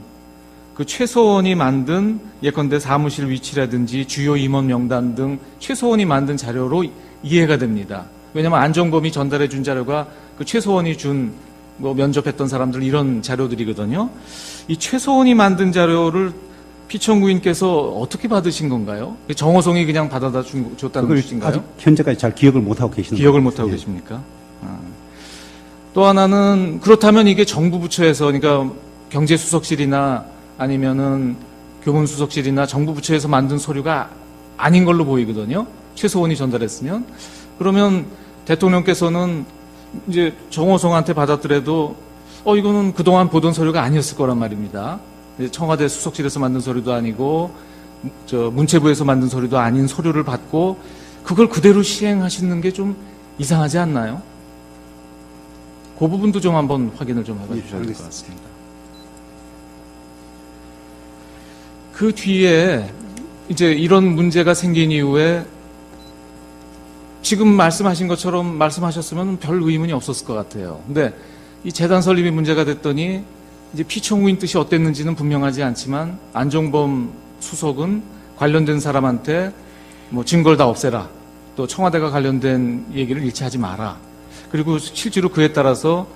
그 최소원이 만든 예컨대 사무실 위치라든지 주요 임원 명단 등 최소원이 만든 자료로 이해가 됩니다. 왜냐하면 안종범이 전달해 준 자료가 그 최소원이 준 뭐 면접했던 사람들 이런 자료들이거든요. 이 최소원이 만든 자료를 피청구인께서 어떻게 받으신 건가요? 정호성이 그냥 받아다 줬다는 그걸 것인가요? 아직 현재까지 잘 기억을 못하고 계시는 기억을 것 못하고 같아요. 계십니까? 또 하나는 그렇다면 이게 정부 부처에서 그러니까 경제수석실이나 아니면은 교문수석실이나 정부 부처에서 만든 서류가 아닌 걸로 보이거든요. 최소원이 전달했으면 그러면 대통령께서는 이제 정호성한테 받았더라도 이거는 그동안 보던 서류가 아니었을 거란 말입니다. 청와대 수석실에서 만든 서류도 아니고 문체부에서 만든 서류도 아닌 서류를 받고 그걸 그대로 시행하시는 게 좀 이상하지 않나요? 그 부분도 좀 한번 확인을 좀 해봐 주셔야 될 것 같습니다. 그 뒤에 이제 이런 문제가 생긴 이후에 지금 말씀하신 것처럼 말씀하셨으면 별 의문이 없었을 것 같아요. 근데 이 재단 설립이 문제가 됐더니 이제 피청구인 뜻이 어땠는지는 분명하지 않지만 안종범 수석은 관련된 사람한테 뭐 증거를 다 없애라. 또 청와대가 관련된 얘기를 일치하지 마라. 그리고 실제로 그에 따라서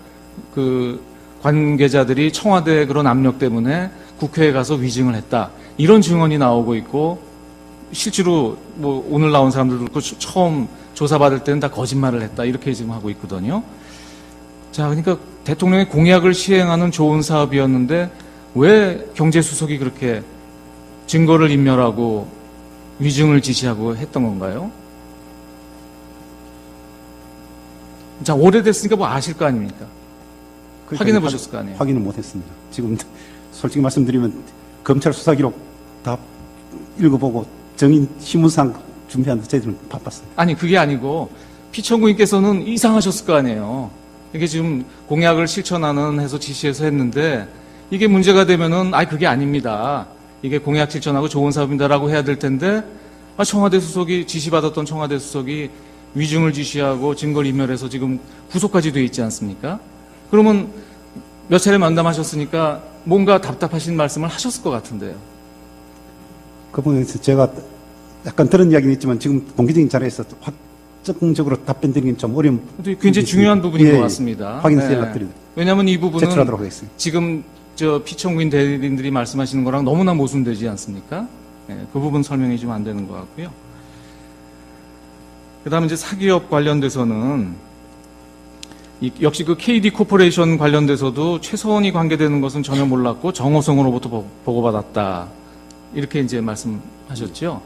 그 관계자들이 청와대의 그런 압력 때문에 국회에 가서 위증을 했다. 이런 증언이 나오고 있고 실제로 뭐 오늘 나온 사람들도 그렇고 처음 조사받을 때는 다 거짓말을 했다. 이렇게 지금 하고 있거든요. 자, 그러니까 대통령의 공약을 시행하는 좋은 사업이었는데 왜 경제수석이 그렇게 증거를 인멸하고 위증을 지시하고 했던 건가요? 자, 오래됐으니까 뭐 아실 거 아닙니까? 확인해 보셨을 거 아니에요? 확인을 못했습니다. 지금 솔직히 말씀드리면 검찰 수사기록 다 읽어보고 정인 신문상 준비하는데 저희들은 바빴어요. 아니, 그게 아니고 피청구인께서는 이상하셨을 거 아니에요. 이게 지금 공약을 실천하는 해서 지시해서 했는데 이게 문제가 되면은 그게 아닙니다. 이게 공약 실천하고 좋은 사업입니다라고 해야 될 텐데 청와대 수석이 지시받았던 청와대 수석이 위증을 지시하고 증거를 인멸해서 지금 구속까지 돼 있지 않습니까? 그러면 몇 차례 만남하셨으니까 뭔가 답답하신 말씀을 하셨을 것 같은데요. 그 부분에서 제가 약간 들은 이야기는 있지만 지금 공개적인 자리에서 확정적으로 답변 드리긴 좀 어려운 근데 굉장히 중요한 부분인 것 같습니다. 확인해서 연락드립니다. 왜냐하면 이 부분은 제출하도록 하겠습니다. 지금 피청구인 대리인들이 말씀하시는 거랑 너무나 모순되지 않습니까? 그 부분 설명이 좀 안 되는 것 같고요. 그 다음에 이제 사기업 관련돼서는 역시 그 KD 코퍼레이션 관련돼서도 최소원이 관계되는 것은 전혀 몰랐고 정호성으로부터 보고받았다. 이렇게 이제 말씀하셨죠.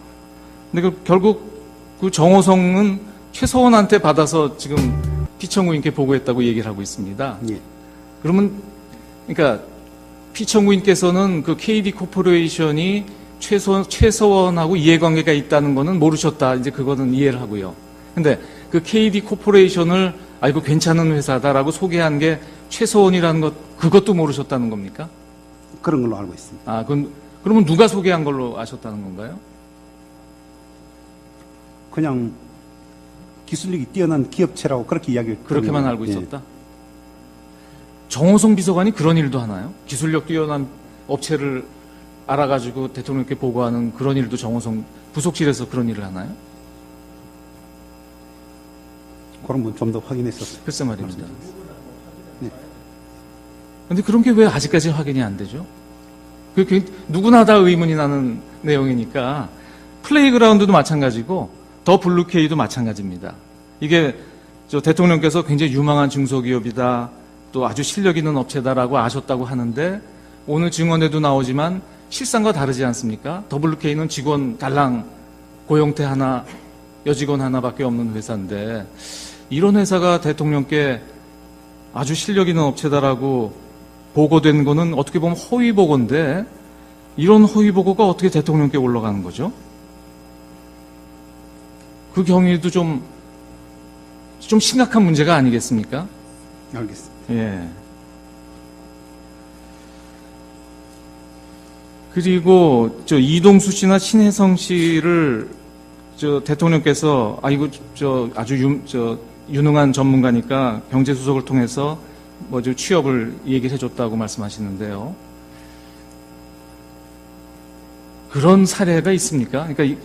근데 결국 그 정호성은 최소원한테 받아서 지금 피청구인께 보고했다고 얘기를 하고 있습니다. 예. 그러면 그러니까 피청구인께서는 그 KD 코퍼레이션이 최소원하고 이해관계가 있다는 거는 모르셨다. 이제 그거는 이해를 하고요. 근데 그 KD 코퍼레이션을 이거 괜찮은 회사다라고 소개한 게 최소원이라는 것, 그것도 모르셨다는 겁니까? 그런 걸로 알고 있습니다. 그러면 누가 소개한 걸로 아셨다는 건가요? 그냥 기술력이 뛰어난 기업체라고 그렇게 이야기를 그렇게만 들었는데, 알고 예. 있었다? 정호성 비서관이 그런 일도 하나요? 기술력 뛰어난 업체를 알아가지고 대통령께 보고하는 그런 일도 정호성 부속실에서 그런 일을 하나요? 그런 분 좀 더 확인했었어요. 글쎄 말입니다. 네. 근데 그런 게 왜 아직까지 확인이 안 되죠? 그게 누구나 다 의문이 나는 내용이니까 플레이그라운드도 마찬가지고 더 블루케이도 마찬가지입니다. 이게 대통령께서 굉장히 유망한 중소기업이다, 또 아주 실력 있는 업체다라고 아셨다고 하는데 오늘 증언에도 나오지만 실상과 다르지 않습니까? 더블유케이는 직원 달랑 고용태 하나, 여직원 하나밖에 없는 회사인데 이런 회사가 대통령께 아주 실력 있는 업체다라고 보고된 거는 어떻게 보면 허위 보고인데 이런 허위 보고가 어떻게 대통령께 올라가는 거죠? 그 경위도 좀 심각한 문제가 아니겠습니까? 알겠습니다. 예. 그리고 이동수 씨나 신혜성 씨를 대통령께서 이거 아주 유능한 전문가니까 경제수석을 통해서 뭐죠 취업을 얘기를 해줬다고 말씀하시는데요. 그런 사례가 있습니까? 그러니까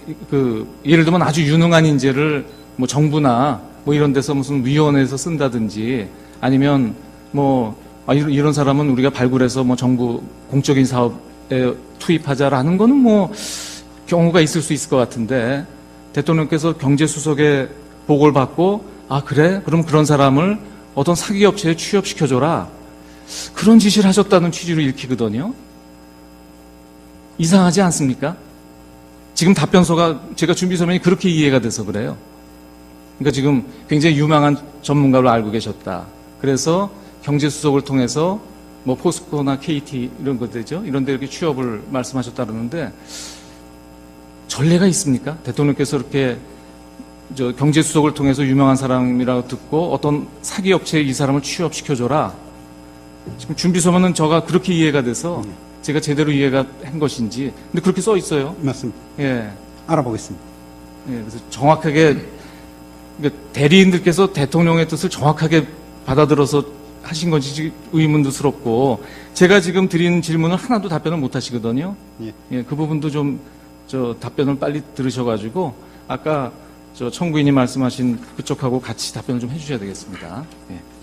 예를 들면 아주 유능한 인재를 뭐 정부나 뭐 이런 데서 무슨 위원회에서 쓴다든지 아니면 뭐 이런 사람은 우리가 발굴해서 뭐 정부 공적인 사업에 투입하자라는 거는 뭐 경우가 있을 수 있을 것 같은데 대통령께서 경제수석의 보고를 받고 그래? 그럼 그런 사람을 어떤 사기업체에 취업시켜줘라. 그런 지시를 하셨다는 취지로 읽히거든요. 이상하지 않습니까? 지금 답변서가 제가 준비 서면이 그렇게 이해가 돼서 그래요. 그러니까 지금 굉장히 유망한 전문가로 알고 계셨다. 그래서 경제수석을 통해서 뭐 포스코나 KT 이런 것들이죠. 이런 데 이렇게 취업을 말씀하셨다 그러는데 전례가 있습니까? 대통령께서 이렇게 경제수석을 통해서 유명한 사람이라고 듣고 어떤 사기업체에 이 사람을 취업시켜줘라. 지금 준비서면은 저가 그렇게 이해가 돼서 제가 제대로 이해가 한 것인지. 근데 그렇게 써 있어요. 맞습니다. 예. 알아보겠습니다. 예. 그래서 정확하게 그러니까 대리인들께서 대통령의 뜻을 정확하게 받아들어서 하신 건지 의문스럽고 제가 지금 드린 질문을 하나도 답변을 못 하시거든요. 예. 그 부분도 좀 답변을 빨리 들으셔가지고 아까 청구인이 말씀하신 그쪽하고 같이 답변을 좀 해주셔야 되겠습니다. 예.